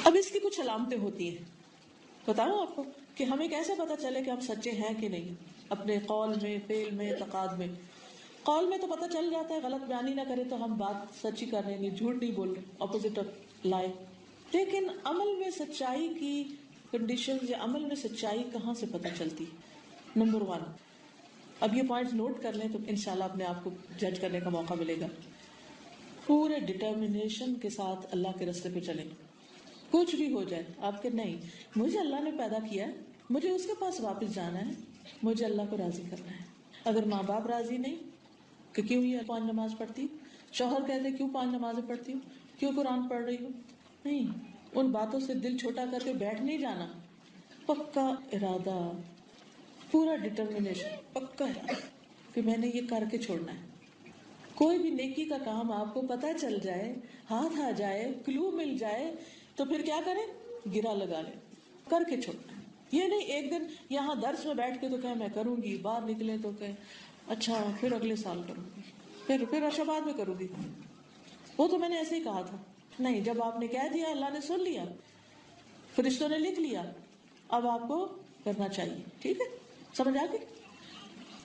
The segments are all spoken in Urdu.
اب اس کی کچھ علامتیں ہوتی ہیں، بتاؤں آپ کو کہ ہمیں کیسے پتا چلے کہ ہم سچے ہیں کہ نہیں اپنے قول میں، فعل میں، اعتقاد میں۔ قول میں تو پتہ چل جاتا ہے، غلط بیانی نہ کرے تو ہم بات سچ ہی کر رہے ہیں، جھوٹ نہیں بول رہے، اپوزٹ آف لائے۔ لیکن عمل میں سچائی کی کنڈیشنز یا عمل میں سچائی کہاں سے پتہ چلتی؟ نمبر 1، اب یہ پوائنٹس نوٹ کر لیں تو انشاءاللہ اپنے آپ کو جج کرنے کا موقع ملے گا۔ پورے ڈٹرمنیشن کے ساتھ اللہ کے راستے پہ چلیں، کچھ بھی ہو جائے آپ کے، نہیں مجھے اللہ نے پیدا کیا ہے، مجھے اس کے پاس واپس جانا ہے، مجھے اللہ کو راضی کرنا ہے۔ اگر ماں باپ راضی نہیں کہ کیوں یہ 5 نماز پڑھتی، شوہر کہتے کیوں 5 نمازیں پڑھتی ہوں، کیوں قرآن پڑھ رہی ہوں، نہیں، ان باتوں سے دل چھوٹا کر کے بیٹھ نہیں جانا۔ پکا ارادہ، پورا ڈٹرمنیشن، پکا ارادہ کہ میں نے یہ کر کے چھوڑنا ہے۔ کوئی بھی نیکی کا کام آپ کو پتہ چل جائے، ہاتھ آ جائے، کلو مل جائے تو پھر کیا کریں؟ گرا لگا لیں، کر کے چھوڑنا ہے۔ یہ نہیں ایک دن یہاں درس میں بیٹھ کے تو کہیں میں کروں گی، باہر نکلے تو کہیں اچھا پھر اگلے سال کروں گی، پھر اچھا بعد میں کروں گی، وہ تو میں نے ایسے ہی کہا تھا۔ نہیں، جب آپ نے کہہ دیا، اللہ نے سن لیا، فرشتوں نے لکھ لیا، اب آپ کو کرنا چاہیے۔ ٹھیک ہے، سمجھ آ گئی؟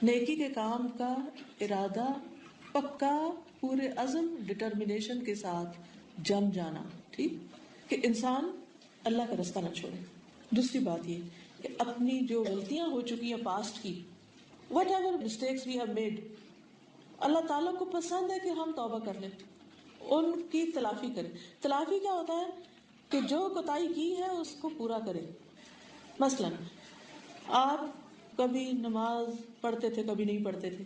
نیکی کے کام کا ارادہ پکا، پورے عزم ڈٹرمنیشن کے ساتھ جم جانا، ٹھیک کہ انسان اللہ کا رستہ نہ چھوڑے۔ دوسری بات یہ کہ اپنی جو غلطیاں ہو چکی ہیں پاسٹ کی، whatever mistakes we have made, اللہ تعالیٰ کو پسند ہے کہ ہم توبہ کر لیں، ان کی تلافی کریں۔ تلافی کیا ہوتا ہے؟ کہ جو کوتاہی کی ہے اس کو پورا کریں۔ مثلا آپ کبھی نماز پڑھتے تھے، کبھی نہیں پڑھتے تھے،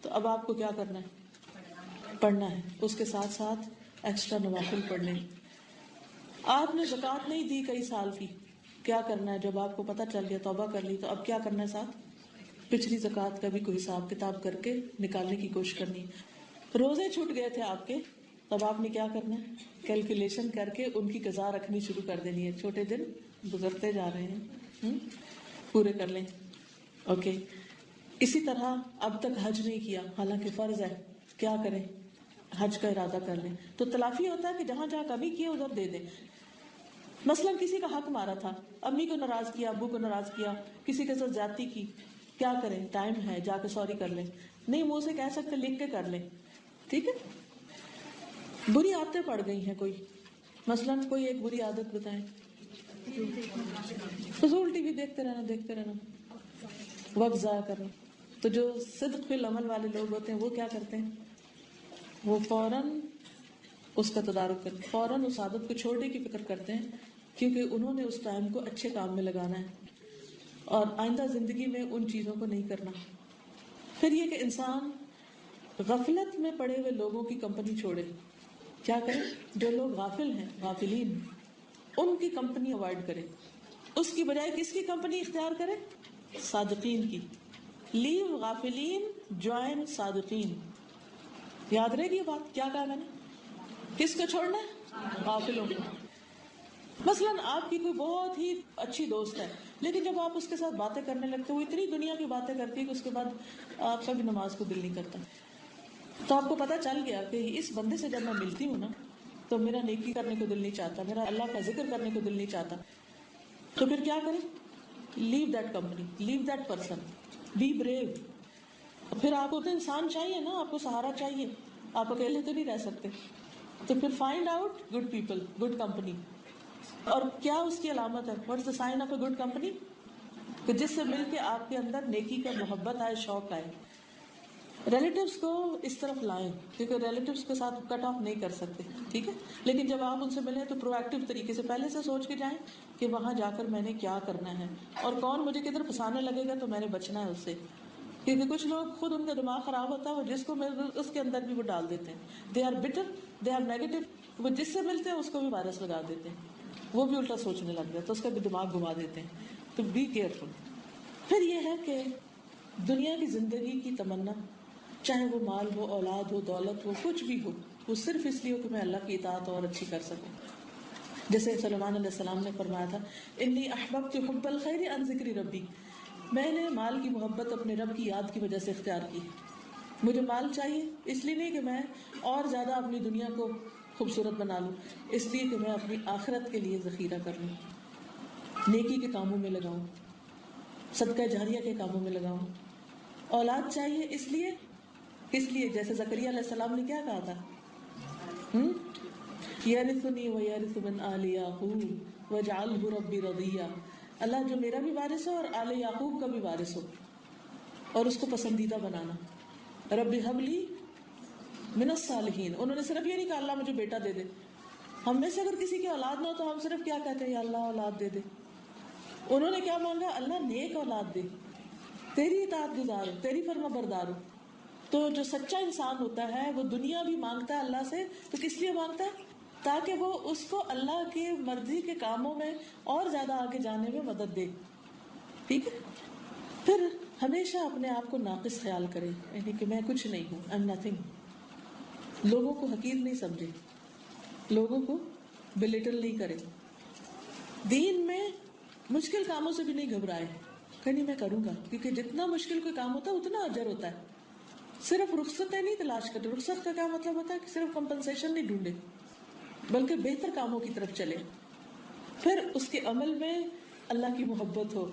تو اب آپ کو کیا کرنا ہے؟ پڑھنا ہے، اس کے ساتھ ساتھ ایکسٹرا نوافل پڑھنے۔ آپ نے زکوٰۃ نہیں دی کئی سال کی، کیا کرنا ہے؟ جب آپ کو پتہ چل گیا، توبہ کر لی، تو اب کیا کرنا ہے؟ ساتھ پچھلی زکوٰۃ کا بھی کوئی حساب کتاب کر کے نکالنے کی کوشش کرنی ہے۔ روزے چھوٹ گئے تھے آپ کے، تب آپ نے کیا کرنا ہے؟ کیلکولیشن کر کے ان کی قضا رکھنی شروع کر دینی ہے، چھوٹے دن گزرتے جا رہے ہیں، پورے کر لیں۔ اوکے، اسی طرح اب تک حج نہیں کیا، حالانکہ فرض ہے، کیا کریں؟ حج کا ارادہ کر لیں۔ تو تلافی ہوتا ہے کہ جہاں جہاں کمی کی ادھر دے دیں۔ مثلا کسی کا حق مارا تھا، امی کو ناراض کیا، ابو کو ناراض کیا، کسی کے ساتھ زیادتی کی، کیا کریں؟ ٹائم ہے، جا کے سوری کر لیں، نہیں منہ سے کہہ سکتے، لکھ کے کر لیں۔ ٹھیک ہے؟ بری عادتیں پڑ گئی ہیں کوئی، مثلا کوئی ایک بری عادت بتائیں۔ فضول ٹی وی دیکھتے رہنا، وقت ضائع کرنا۔ تو جو صدق فی العمل والے لوگ ہوتے ہیں وہ کیا کرتے ہیں؟ وہ فوراً اس کا تدارک کرتے ہیں، فوراً اس عادت کو چھوڑنے کی فکر کرتے ہیں، کیونکہ انہوں نے اس ٹائم کو اچھے کام میں لگانا ہے اور آئندہ زندگی میں ان چیزوں کو نہیں کرنا۔ پھر یہ کہ انسان غفلت میں پڑے ہوئے لوگوں کی کمپنی چھوڑے۔ کیا کریں؟ جو لوگ غافل ہیں، غافلین، ان کی کمپنی اوائڈ کرے، اس کی بجائے کس کی کمپنی اختیار کرے؟ صادقین کی۔ لیو غافلین، جوائن صادقین۔ یاد رہے گی یہ بات، کیا کہا میں نے؟ کس کو چھوڑنا ہے؟ غافلوں کو۔ مثلاً آپ کی کوئی بہت ہی اچھی دوست ہے، لیکن جب آپ اس کے ساتھ باتیں کرنے لگتے وہ اتنی دنیا کی باتیں کرتی ہے کہ اس کے بعد آپ کا بھی نماز کو دل نہیں کرتا۔ تو آپ کو پتہ چل گیا کہ اس بندے سے جب میں ملتی ہوں نا تو میرا نیکی کرنے کو دل نہیں چاہتا، میرا اللہ کا ذکر کرنے کو دل نہیں چاہتا، تو پھر کیا کریں؟ Leave that company, leave that person, be brave. پھر آپ کو تو انسان چاہیے نا، آپ کو سہارا چاہیے، آپ اکیلے تو نہیں رہ سکتے، تو پھر find out good people, good company. اور کیا اس کی علامت ہے؟ What's the sign of a good company? کہ جس سے مل کے آپ کے اندر نیکی کا محبت آئے، شوق آئے۔ ریلیٹیوز کو اس طرف لائیں، کیونکہ ریلیٹیوز کے ساتھ کٹ آف نہیں کر سکتے، ٹھیک ہے، لیکن جب آپ ان سے ملیں تو پرو ایکٹیو طریقے سے پہلے سے سوچ کے جائیں کہ وہاں جا کر میں نے کیا کرنا ہے اور کون مجھے کدھر پھنسانے لگے گا تو میں نے بچنا ہے اس سے۔ کیونکہ کچھ لوگ خود ان کا دماغ خراب ہوتا ہے، وہ جس کو مل اس کے اندر بھی وہ ڈال دیتے ہیں، they are bitter, they are negative, وہ جس سے ملتے ہیں اس کو بھی وائرس لگا دیتے ہیں، وہ بھی الٹا سوچنے لگ جاتا ہے، اس کا بھی دماغ گھما دیتے ہیں۔ تو بی کیئرفل۔ پھر یہ ہے کہ دنیا کی زندگی کی تمنا، چاہے وہ مال ہو، اولاد ہو، دولت ہو، کچھ بھی ہو، وہ صرف اس لیے ہو کہ میں اللہ کی اطاعت اور اچھی کر سکوں۔ جیسے سلیمان علیہ السلام نے فرمایا تھا، انی احببت حب الخیر عن ذکر ربی، میں نے مال کی محبت اپنے رب کی یاد کی وجہ سے اختیار کی۔ مجھے مال چاہیے اس لیے نہیں کہ میں اور زیادہ اپنی دنیا کو خوبصورت بنا لوں، اس لیے کہ میں اپنی آخرت کے لیے ذخیرہ کر لوں، نیکی کے کاموں میں لگاؤں، صدقہ جاریہ کے کاموں میں لگاؤں۔ اولاد چاہیے اس لیے، کس لیے؟ جیسے زکریا علیہ السلام نے کیا کہا تھا، یرثنی ویرث من آل یعقوب واجعلہ ربی رضیہ، اللہ جو میرا بھی وارث ہو اور آل یعقوب کا بھی وارث ہو، اور اس کو پسندیدہ بنانا۔ رب ہب لی من الصالحین، انہوں نے صرف یہ نہیں کہا اللہ مجھے بیٹا دے دے۔ ہم میں سے اگر کسی کی اولاد نہ ہو تو ہم صرف کیا کہتے ہیں، یا اللہ اولاد دے دے۔ انہوں نے کیا مانگا، اللہ نیک اولاد دے، تیری اطاعت گزار ہو، تیری فرما بردار ہو۔ تو جو سچا انسان ہوتا ہے وہ دنیا بھی مانگتا ہے اللہ سے، تو کس لیے مانگتا ہے؟ تاکہ وہ اس کو اللہ کی مرضی کے کاموں میں اور زیادہ آگے جانے میں مدد دے، ٹھیک ہے؟ پھر ہمیشہ اپنے آپ کو ناقص خیال کرے، یعنی کہ میں کچھ نہیں ہوں، I'm nothing۔ لوگوں کو حقیر نہیں سمجھے، لوگوں کو بلیٹل نہیں کرے، دین میں مشکل کاموں سے بھی نہیں گھبرائے کہ نہیں میں کروں گا، کیونکہ جتنا مشکل کوئی کام ہوتا ہے اتنا اجر ہوتا ہے۔ صرف رخصتیں نہیں تلاش کرتے، رخصت کا کیا مطلب ہوتا ہے کہ صرف کمپنسیشن نہیں ڈھونڈے، بلکہ بہتر کاموں کی طرف چلے۔ پھر اس کے عمل میں اللہ کی محبت ہو،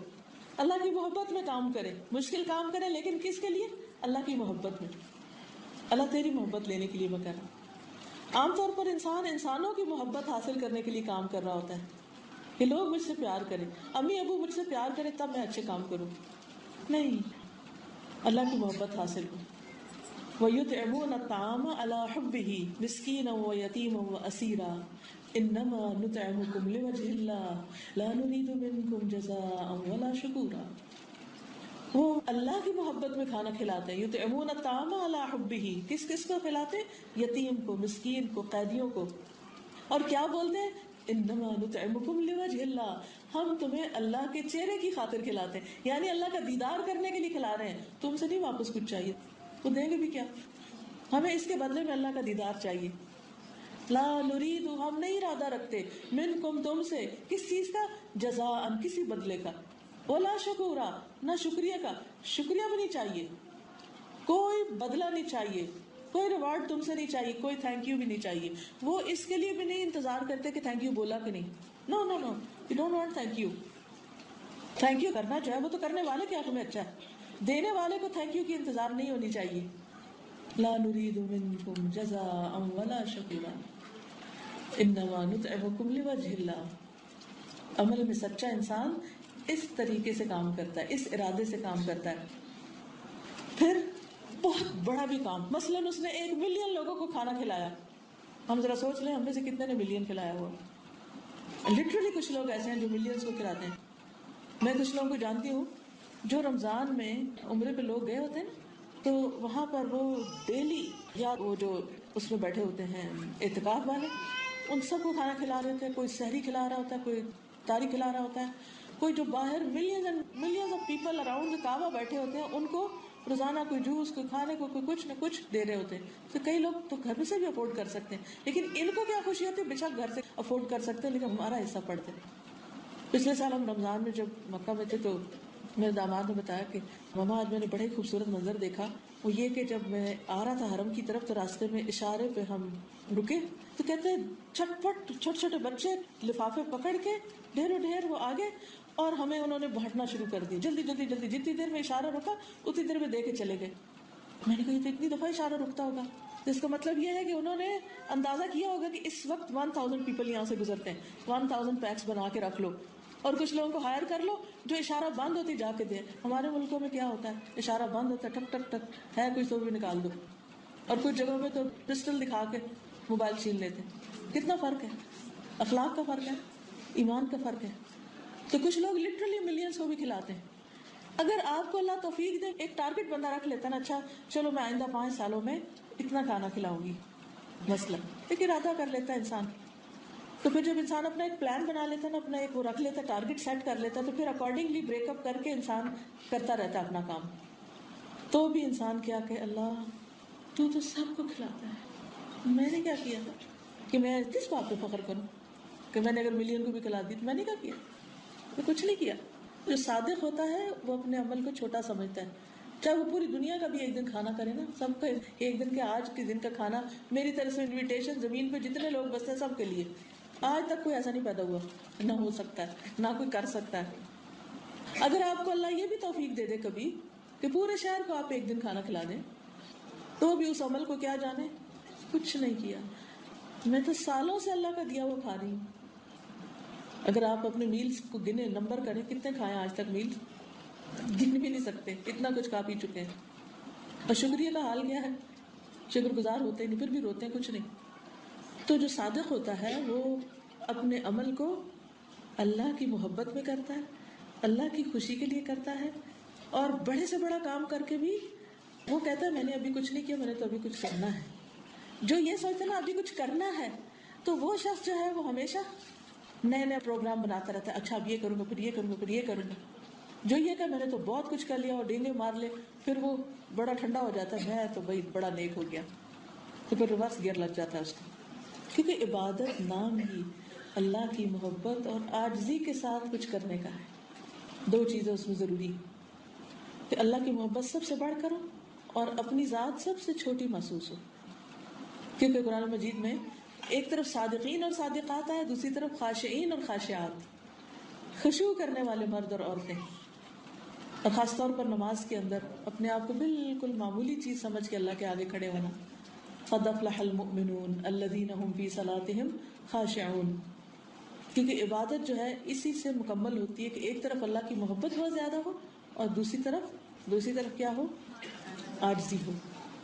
اللہ کی محبت میں کام کرے، مشکل کام کرے لیکن کس کے لیے؟ اللہ کی محبت میں، اللہ تیری محبت لینے کے لیے میں کر رہا ہوں۔ عام طور پر انسان انسانوں کی محبت حاصل کرنے کے لیے کام کر رہا ہوتا ہے کہ لوگ مجھ سے پیار کریں، امی ابو مجھ سے پیار کریں تب میں اچھے کام کروں، نہیں، اللہ کی محبت حاصل ہو۔ وَيُطْعِمُونَ الطَّعَامَ عَلَىٰ حُبِّهِ مِسْكِينًا وَيَتِيمًا وَأَسِيرًا إِنَّمَا نُطْعِمُكُمْ لِوَجْهِ اللَّهِ لَا نُرِيدُ مِنكُمْ جَزَاءً وَلَا شُكُورًا۔ وہ اللہ کی محبت میں کھانا کھلاتے ہیں، یطعمون الطعام علی حبہ، کس کس کو کھلاتے ہیں؟ یتیم کو، مسکین کو، قیدیوں کو، اور کیا بولتے ہیں؟ انما نطعمکم لوجہ اللہ، ہم تمہیں اللہ کے چہرے کی خاطر کھلاتے ہیں، یعنی اللہ کا دیدار کرنے کے لیے کھلا رہے ہیں، تم سے نہیں واپس کچھ چاہیے، وہ دیں گے بھی کیا، ہمیں اس کے بدلے میں اللہ کا دیدار چاہیے۔ لا نرید، ہم نہیں ارادہ رکھتے، منکم، تم سے، کس چیز کا؟ جزاء، کسی بدلے کا، ولا شکورا، نہ شکریہ کا، شکریہ بھی نہیں چاہیے، کوئی بدلہ نہیں چاہیے، کوئی ریوارڈ تم سے نہیں چاہیے، کوئی تھینک یو بھی نہیں چاہیے۔ وہ اس کے لیے بھی نہیں انتظار کرتے کہ تھینک یو بولا کہ نہیں، no no no, you don't want thank you. Thank you کرنا جو ہے وہ تو کرنے والے کے حق میں اچھا ہے، دینے والے کو تھینک یو کی انتظار نہیں ہونی چاہیے۔ لا نرید منکم جزاء ولا شکورا انما نطعمکم لوجہ اللہ۔ عمل میں سچا انسان اس طریقے سے کام کرتا ہے، اس ارادے سے کام کرتا ہے۔ پھر بہت بڑا بھی کام، مثلاً اس نے 1 ملین لوگوں کو کھانا کھلایا، ہم ذرا سوچ لیں ہم میں سے کتنے نے ملین کھلایا ہوا۔ لٹرلی کچھ لوگ ایسے ہیں جو ملینز کو کھلاتے ہیں۔ میں کچھ لوگوں کو جانتی ہوں جو رمضان میں عمرے پہ لوگ گئے ہوتے ہیں نا، تو وہاں پر وہ ڈیلی، یا وہ جو اس میں بیٹھے ہوتے ہیں اعتکاف والے، ان سب کو کھانا کھلا رہے تھے، کوئی سحری کھلا رہا ہوتا ہے، کوئی افطاری کھلا رہا ہوتا ہے، کوئی جو باہر ملینز آف پیپل اراؤنڈ کعبہ بیٹھے ہوتے ہیں ان کو روزانہ کوئی جوس، کوئی کھانے کو، کوئی کچھ نہ کچھ دے رہے ہوتے ہیں۔ تو کئی لوگ تو گھر میں سے بھی افورڈ کر سکتے ہیں، لیکن ان کو کیا خوشی ہوتی ہے، بے شک گھر سے افورڈ کر سکتے ہیں لیکن ہمارا حصہ پڑتے ہیں۔ پچھلے سال ہم رمضان میں جب مکہ میں تھے تو میرے داماد نے بتایا کہ ماما آج میں نے بڑے خوبصورت منظر دیکھا، وہ یہ کہ جب میں آ رہا تھا حرم کی طرف تو راستے میں اشارے پہ ہم رکے تو کہتے ہیں چھٹ پٹ چھوٹے چھوٹے بچے لفافے پکڑ کے ڈھیروں ڈھیر وہ آگے، اور ہمیں انہوں نے بانٹنا شروع کر دی، جلدی جلدی جلدی، جتنی دیر میں اشارہ رکا اتنی دیر میں دے کے چلے گئے۔ میں نے کہا یہ تو اتنی دفعہ اشارہ رکتا ہوگا، تو اس کا مطلب یہ ہے کہ انہوں نے اندازہ کیا ہوگا کہ اس وقت 1000 پیپل یہاں سے گزرتے ہیں، 1000 پیکس بنا کے رکھ لو اور کچھ لوگوں کو ہائر کر لو جو اشارہ بند ہوتی جا کے دیں۔ ہمارے ملکوں میں کیا ہوتا ہے، اشارہ بند ہوتا ہے، ٹک ٹک ٹک ہے کوئی تو بھی نکال دو، اور کچھ جگہوں پہ تو پسٹل دکھا کے موبائل چھین لیتے ہیں۔ کتنا فرق ہے، اخلاق کا فرق ہے، ایمان کا فرق ہے۔ تو کچھ لوگ لٹرلی ملینز کو بھی کھلاتے ہیں۔ اگر آپ کو اللہ توفیق دے، ایک ٹارگٹ بندہ رکھ لیتا نا، اچھا چلو میں آئندہ 5 سالوں میں اتنا کھانا کھلاؤں گی، مثلا ایک ارادہ کر لیتا ہے انسان، تو پھر جب انسان اپنا ایک پلان بنا لیتا ہے نا، اپنا ایک وہ رکھ لیتا ہے، ٹارگٹ سیٹ کر لیتا ہے، تو پھر اکارڈنگلی بریک اپ کر کے انسان کرتا رہتا ہے اپنا کام۔ تو بھی انسان کیا کہ اللہ تو سب کو کھلاتا ہے، میں نے کیا کیا کہ میں کس بات پہ فخر کروں کہ میں نے اگر ملین کو بھی کھلا دی تو میں نے کیا میں کچھ نہیں کیا۔ جو صادق ہوتا ہے وہ اپنے عمل کو چھوٹا سمجھتا ہے، چاہے وہ پوری دنیا کا بھی ایک دن کھانا کرے نا، سب کا ایک دن کے، آج کے دن کا کھانا میری طرف سے انویٹیشن زمین پہ جتنے لوگ بستے ہیں سب کے لیے. آج تک کوئی ایسا نہیں پیدا ہوا، نہ ہو سکتا ہے، نہ کوئی کر سکتا ہے. اگر آپ کو اللہ یہ بھی توفیق دے دے کبھی کہ پورے شہر کو آپ ایک دن کھانا کھلا دیں، تو بھی اس عمل کو کیا جانے، کچھ نہیں کیا. میں تو سالوں سے اللہ کا دیا ہوا کھا رہی ہوں. اگر آپ اپنے میلز کو گنے، نمبر کریں کتنے کھائے آج تک میلز، گن بھی نہیں سکتے، اتنا کچھ کھا پی چکے ہیں. اور شکریہ کا حال کیا ہے، شکر گزار ہوتے نہیں، پھر بھی روتے ہیں کچھ نہیں. تو جو صادق ہوتا ہے وہ اپنے عمل کو اللہ کی محبت میں کرتا ہے، اللہ کی خوشی کے لیے کرتا ہے، اور بڑے سے بڑا کام کر کے بھی وہ کہتا ہے میں نے ابھی کچھ نہیں کیا، میں نے تو ابھی کچھ کرنا ہے. جو یہ سوچتا ہے نا ابھی کچھ کرنا ہے، تو وہ شخص جو ہے وہ ہمیشہ نئے نئے پروگرام بناتا رہتا ہے. اچھا اب یہ کروں گا، پھر یہ کروں گا، پھر یہ کروں گا. جو یہ کہ میں نے تو بہت کچھ کر لیا اور ڈینگے مار لے، پھر وہ بڑا ٹھنڈا ہو جاتا ہے، میں تو بھائی بڑا نیک ہو گیا، تو پھر ریورس گیئر لگ جاتا ہے اس کو. کیونکہ عبادت نام ہی اللہ کی محبت اور عاجزی کے ساتھ کچھ کرنے کا ہے. دو چیزیں اس میں ضروری ہیں کہ اللہ کی محبت سب سے بڑھ کر ہو اور اپنی ذات سب سے چھوٹی محسوس ہو. کیونکہ قرآن مجید میں ایک طرف صادقین اور صادقات ہے، دوسری طرف خاشعین اور خاشعات، خشوع کرنے والے مرد اور عورتیں. اور خاص طور پر نماز کے اندر اپنے آپ کو بالکل معمولی چیز سمجھ کے اللہ کے آگے کھڑے ہونا. قد افلح المؤمنون الذین هم فی صلاتهم خاشعون. کیونکہ عبادت جو ہے اسی سے مکمل ہوتی ہے کہ ایک طرف اللہ کی محبت بہت زیادہ ہو اور دوسری طرف کیا ہو، عاجزی ہو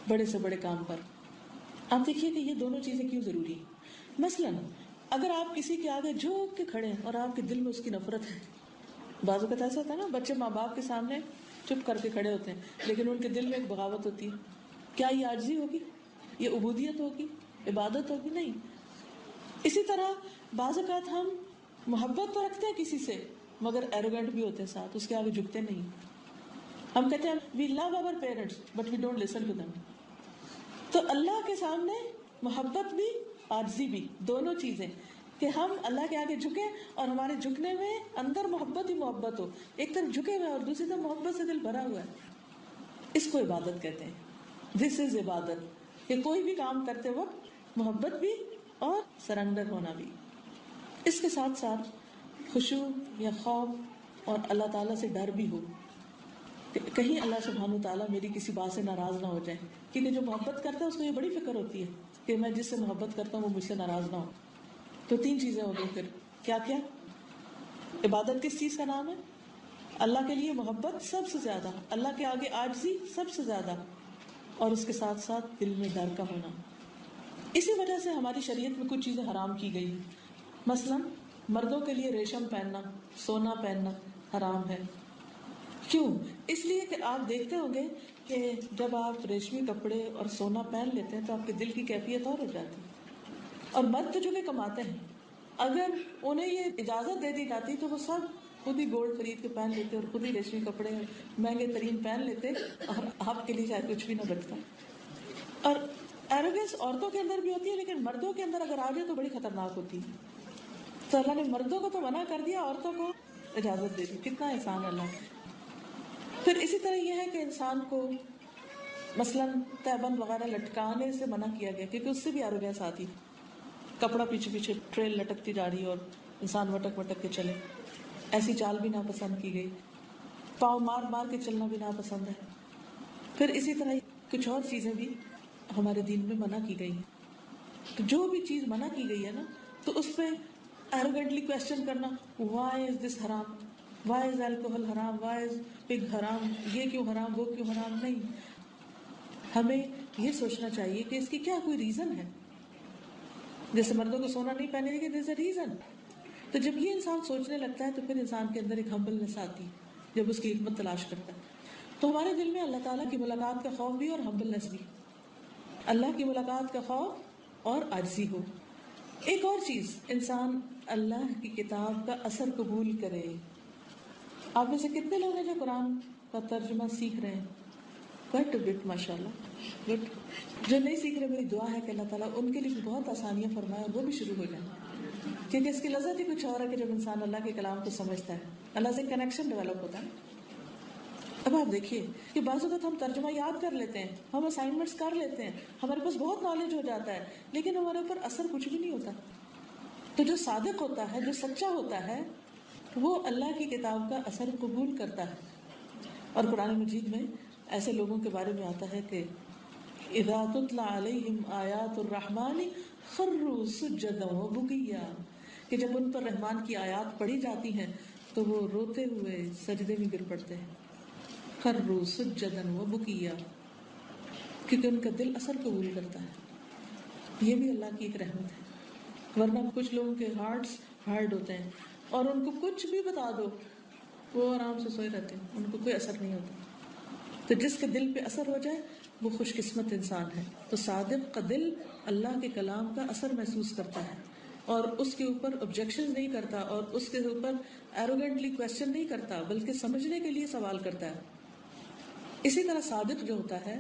بڑے سے بڑے کام پر. آپ دیکھیے کہ یہ دونوں چیزیں کیوں ضروری ہیں. مثلا اگر آپ کسی کے آگے جھک کے کھڑے ہیں اور آپ کے دل میں اس کی نفرت ہے، بعض اوقات ایسا ہوتا ہے نا بچے ماں باپ کے سامنے چپ کر کے کھڑے ہوتے ہیں لیکن ان کے دل میں ایک بغاوت ہوتی ہے. کیا یہ عاجزی ہوگی؟ یہ عبودیت ہوگی؟ عبادت ہوگی؟ نہیں. اسی طرح بعض اوقات ہم محبت تو رکھتے ہیں کسی سے مگر ایروگنٹ بھی ہوتے ہیں ساتھ، اس کے آگے جھکتے نہیں. ہم کہتے ہیں we love our parents but we don't listen to them. تو اللہ کے سامنے محبت بھی عاجزی بھی دونوں چیزیں، کہ ہم اللہ کے آگے جھکیں اور ہمارے جھکنے میں اندر محبت ہی محبت ہو، ایک طرف جھکے ہوئے اور دوسری طرف محبت سے دل بھرا ہوا ہے. اس کو عبادت کہتے ہیں. دس از عبادت، کہ کوئی بھی کام کرتے وقت محبت بھی اور سرنڈر ہونا بھی. اس کے ساتھ ساتھ خشوع یا خوف اور اللہ تعالیٰ سے ڈر بھی ہو کہ کہیں اللہ سبحانہ وتعالیٰ میری کسی بات سے ناراض نہ ہو جائے. کیونکہ جو محبت کرتا ہے اس کو یہ بڑی فکر ہوتی ہے کہ میں جس سے محبت کرتا ہوں وہ مجھ سے ناراض نہ ہو. تو تین چیزیں ہو گئی. پھر کیا کیا؟ عبادت کس چیز کا نام ہے؟ اللہ کے لیے محبت سب سے زیادہ، اللہ کے آگے عاجزی سب سے زیادہ، اور اس کے ساتھ ساتھ دل میں ڈر کا ہونا. اسی وجہ سے ہماری شریعت میں کچھ چیزیں حرام کی گئی ہیں. مثلا مردوں کے لیے ریشم پہننا، سونا پہننا حرام ہے. کیوں؟ اس لیے کہ آپ دیکھتے ہوں گے کہ جب آپ ریشمی کپڑے اور سونا پہن لیتے ہیں تو آپ کے دل کی کیفیت اور ہو جاتی ہے. اور مرد تو جو کہ کماتے ہیں، اگر انہیں یہ اجازت دے دی جاتی تو وہ سب خود ہی گولڈ خرید کے پہن لیتے اور خود ہی ریشمی کپڑے مہنگے ترین پہن لیتے اور آپ کے لیے شاید کچھ بھی نہ بچتا. اور ایروگنس عورتوں کے اندر بھی ہوتی ہے لیکن مردوں کے اندر اگر آ جائے تو بڑی خطرناک ہوتی ہے. تو اللہ نے مردوں کو تو منع کر دیا، عورتوں کو اجازت دے دی. کتنا احسان اللہ کا. پھر اسی طرح یہ ہے کہ انسان کو مثلاً تہبند وغیرہ لٹکانے سے منع کیا گیا کیونکہ اس سے بھی ایروگنس آتی. کپڑا پیچھے پیچھے ٹریل لٹکتی جا رہی اور انسان وٹک وٹک کے چلے، ایسی چال بھی ناپسند کی گئی. پاؤں مار مار کے چلنا بھی ناپسند ہے. پھر اسی طرح کچھ اور چیزیں بھی ہمارے دین میں منع کی گئی ہیں. تو جو بھی چیز منع کی گئی ہے نا تو اس پہ ایروگنٹلی کوشچن کرنا، وائی از دس حرام، وائی از الکوہل حرام، وائی از پگ حرام، یہ کیوں حرام، وہ کیوں حرام. نہیں، ہمیں یہ سوچنا چاہیے کہ اس کی کیا کوئی ریزن ہے. جیسے مردوں کو سونا نہیں پہننے کی دیر ریزن. تو جب یہ انسان سوچنے لگتا ہے تو پھر انسان کے اندر ایک ہمبلنس آتی ہے جب اس کی حکمت تلاش کرتا ہے. تو ہمارے دل میں اللہ تعالیٰ کی ملاقات کا خوف بھی اور ہمبلنس بھی، اللہ کی ملاقات کا خوف اور عاجزی ہو. ایک اور چیز، انسان اللہ کی کتاب کا اثر قبول کرے. آپ میں سے کتنے لوگ ہیں جو قرآن کا ترجمہ سیکھ رہے ہیں؟ کوائٹ اے بٹ، ماشاء اللہ، گڈ. جو نہیں سیکھ رہے میری دعا ہے کہ اللہ تعالیٰ ان کے لیے بھی بہت آسانیاں فرمائے اور وہ بھی شروع ہو جائیں. کیونکہ اس کی لذت ہی کچھ اور ہے کہ جب انسان اللہ کے کلام کو سمجھتا ہے، اللہ سے کنیکشن ڈیولپ ہوتا ہے. اب آپ دیکھیے کہ بعض اوقات ہم ترجمہ یاد کر لیتے ہیں، ہم اسائنمنٹس کر لیتے ہیں، ہمارے پاس بہت نالج ہو جاتا ہے، لیکن ہمارے اوپر اثر کچھ بھی نہیں ہوتا. تو جو صادق ہوتا ہے، جو سچا ہوتا ہے، وہ اللہ کی کتاب کا اثر قبول کرتا ہے. اور قرآن مجید میں ایسے لوگوں کے بارے میں آتا ہے کہ اذا تتلى عليهم آیات الرحمن خروا سجدا وبکیا، کہ جب ان پر رحمان کی آیات پڑھی جاتی ہیں تو وہ روتے ہوئے سجدے میں گر پڑتے ہیں. خروا سجدا وبکیا، کیونکہ ان کا دل اثر قبول کرتا ہے. یہ بھی اللہ کی ایک رحمت ہے. ورنہ کچھ لوگوں کے ہارٹس ہارڈ ہوتے ہیں اور ان کو کچھ بھی بتا دو وہ آرام سے سوئے رہتے ہیں، ان کو کوئی اثر نہیں ہوتا. تو جس کے دل پہ اثر ہو جائے وہ خوش قسمت انسان ہے. تو صادق کا دل اللہ کے کلام کا اثر محسوس کرتا ہے اور اس کے اوپر آبجیکشن نہیں کرتا اور اس کے اوپر ایروگینٹلی کوشچن نہیں کرتا، بلکہ سمجھنے کے لیے سوال کرتا ہے. اسی طرح صادق جو ہوتا ہے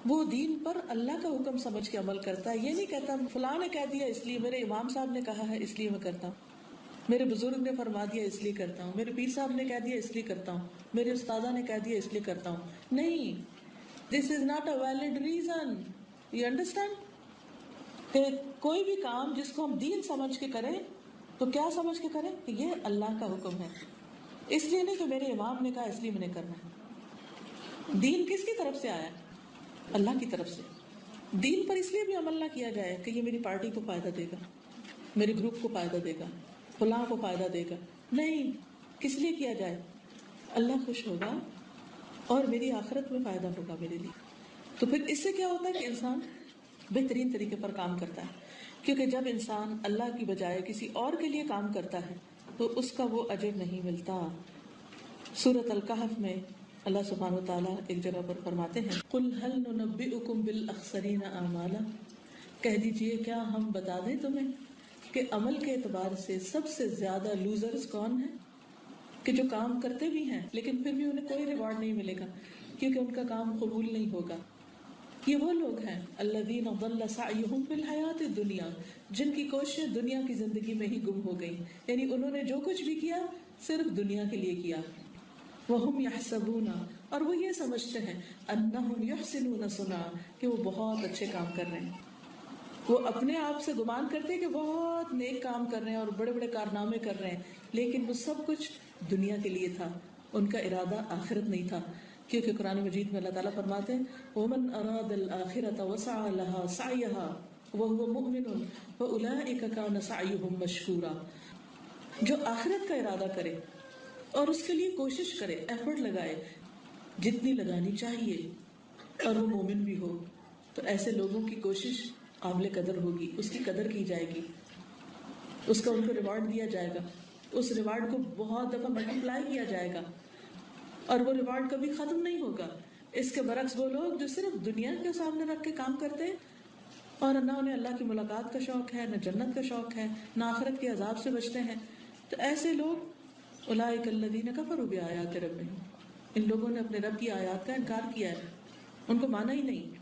وہ دین پر اللہ کا حکم سمجھ کے عمل کرتا ہے. یہ نہیں کہتا فلاں نے کہہ دیا اس لیے، میرے امام صاحب نے کہا ہے اس لیے میں کرتا ہوں، میرے بزرگ نے فرما دیا اس لیے کرتا ہوں، میرے پیر صاحب نے کہہ دیا اس لیے کرتا ہوں، میرے استاذہ نے کہہ دیا اس لیے کرتا ہوں. نہیں، this is not a valid reason. You understand کہ کوئی بھی کام جس کو ہم دین سمجھ کے کریں تو کیا سمجھ کے کریں کہ یہ اللہ کا حکم ہے، اس لیے نہیں کہ میرے امام نے کہا اس لیے میں نے کرنا ہے. دین کس کی طرف سے آیا؟ اللہ کی طرف سے. دین پر اس لیے بھی عمل نہ کیا جائے کہ یہ میری پارٹی کو فائدہ دے گا، میرے گروپ کو فائدہ دے گا، فلاں کو فائدہ دے گا. نہیں، کس لیے کیا جائے؟ اللہ خوش ہوگا اور میری آخرت میں فائدہ ہوگا میرے لیے. تو پھر اس سے کیا ہوتا ہے کہ انسان بہترین طریقے پر کام کرتا ہے. کیونکہ جب انسان اللہ کی بجائے کسی اور کے لیے کام کرتا ہے تو اس کا وہ اجر نہیں ملتا. سورۃ الکہف میں اللہ سبحانہ و تعالیٰ ایک جگہ پر فرماتے ہیں قُلْ هَلْ نُنَبِّئُكُمْ بِالْأَخْسَرِينَ أَعْمَالًا، کہہ دیجئے کیا ہم بتا دیں تمہیں کہ عمل کے اعتبار سے سب سے زیادہ لوزرز کون ہیں؟ کہ جو کام کرتے بھی ہیں لیکن پھر بھی انہیں کوئی ریوارڈ نہیں ملے گا کیونکہ ان کا کام قبول نہیں ہوگا. یہ وہ لوگ ہیں الذین ضل سعیہم فی الحیات الدنیا، جن کی کوششیں دنیا کی زندگی میں ہی گم ہو گئی، یعنی انہوں نے جو کچھ بھی کیا صرف دنیا کے لیے کیا. وہم یحسبون، اور وہ یہ سمجھتے ہیں انہم یحسنون صنعا، کہ وہ بہت اچھے کام کر رہے ہیں. وہ اپنے آپ سے گمان کرتے ہیں کہ بہت نیک کام کر رہے ہیں اور بڑے بڑے کارنامے کر رہے ہیں، لیکن وہ سب کچھ دنیا کے لیے تھا، ان کا ارادہ آخرت نہیں تھا. کیونکہ قرآن مجید میں اللہ تعالیٰ فرماتے ہیں وَمَنْ أَرَادَ الْآخِرَةَ وَسَعَى لَهَا سَعْيَهَا وَهُوَ مُؤْمِنٌ فَأُولَئِكَ كَانَ سَعْيُهُمْ مَشْكُورًا. جو آخرت کا ارادہ کرے اور اس کے لیے کوشش کرے، ایفرٹ لگائے جتنی لگانی چاہیے، اور وہ مومن بھی ہو، تو ایسے لوگوں کی کوشش قابل قدر ہوگی، اس کی قدر کی جائے گی، اس کا ان کو ریوارڈ دیا جائے گا، اس ریوارڈ کو بہت دفعہ ملٹیپلائی کیا جائے گا اور وہ ریوارڈ کبھی ختم نہیں ہوگا. اس کے برعکس وہ لوگ جو صرف دنیا کے سامنے رکھ کے کام کرتے ہیں اور نہ انہیں اللہ کی ملاقات کا شوق ہے، نہ جنت کا شوق ہے، نہ آخرت کے عذاب سے بچتے ہیں، تو ایسے لوگ اولئک الذین کفروا بآیات ربہم، ان لوگوں نے اپنے رب کی آیات کا انکار کیا ہے، ان کو مانا ہی نہیں،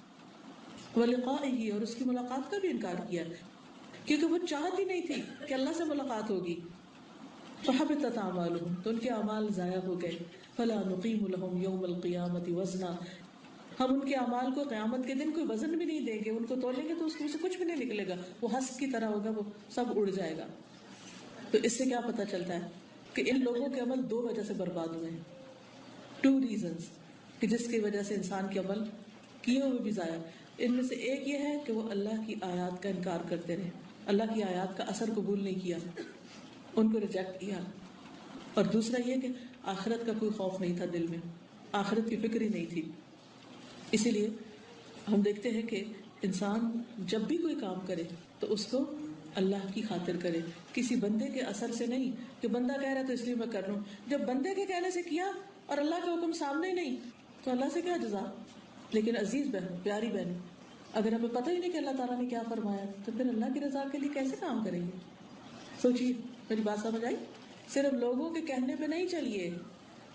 ولقائہ، اور اس کی ملاقات کا بھی انکار کیا کیونکہ وہ چاہت ہی نہیں تھی کہ اللہ سے ملاقات ہوگی. فحبطت اعمالهم، تو ان کے اعمال ضائع ہو گئے. فلا نقیم لهم یوم القیامۃ وزنا، ہم ان کے اعمال کو قیامت کے دن کوئی وزن بھی نہیں دیں گے، ان کو تولیں گے تو اس میں سے کچھ بھی نہیں نکلے گا، وہ حسب کی طرح ہوگا، وہ سب اڑ جائے گا. تو اس سے کیا پتہ چلتا ہے کہ ان لوگوں کے عمل دو وجہ سے برباد ہوئے ہیں. 2 reasons کہ جس کی وجہ سے انسان کے عمل کیے ہوئے بھی ضائع. ان میں سے ایک یہ ہے کہ وہ اللہ کی آیات کا انکار کرتے رہے، اللہ کی آیات کا اثر قبول نہیں کیا، ان کو ریجیکٹ کیا. اور دوسرا یہ کہ آخرت کا کوئی خوف نہیں تھا دل میں، آخرت کی فکر ہی نہیں تھی. اسی لیے ہم دیکھتے ہیں کہ انسان جب بھی کوئی کام کرے تو اس کو اللہ کی خاطر کرے، کسی بندے کے اثر سے نہیں کہ بندہ کہہ رہا ہے تو اس لیے میں کر رہا ہوں. جب بندے کے کہنے سے کیا اور اللہ کا حکم سامنے ہی نہیں تو اللہ سے کیا جزا. لیکن عزیز بہنوں، پیاری بہنوں، اگر ہمیں پتہ ہی نہیں کہ اللہ تعالیٰ نے کیا فرمایا تو پھر اللہ کی رضا کے لیے کیسے کام کریں گے؟ سوچیے، میری بات سمجھ آئی؟ صرف لوگوں کے کہنے پہ نہیں چلیے،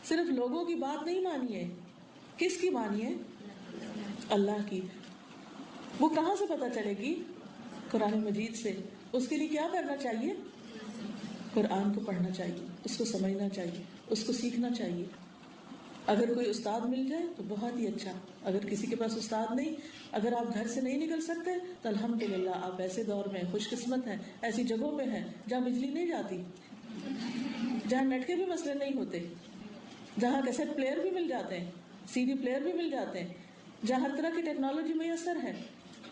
صرف لوگوں کی بات نہیں مانیے. کس کی مانیے؟ اللہ کی. وہ کہاں سے پتہ چلے گی؟ قرآن مجید سے. اس کے لیے کیا کرنا چاہیے؟ قرآن کو پڑھنا چاہیے، اس کو سمجھنا چاہیے، اس کو سیکھنا چاہیے. اگر کوئی استاد مل جائے تو بہت ہی اچھا، اگر کسی کے پاس استاد نہیں، اگر آپ گھر سے نہیں نکل سکتے تو الحمدللہ آپ ایسے دور میں خوش قسمت ہیں، ایسی جگہوں پہ ہیں جہاں بجلی نہیں جاتی، جہاں نیٹ کے بھی مسئلے نہیں ہوتے، جہاں کیسٹ پلیئر بھی مل جاتے ہیں، سی ڈی پلیئر بھی مل جاتے ہیں، جہاں ہر طرح کی ٹیکنالوجی میسر ہے.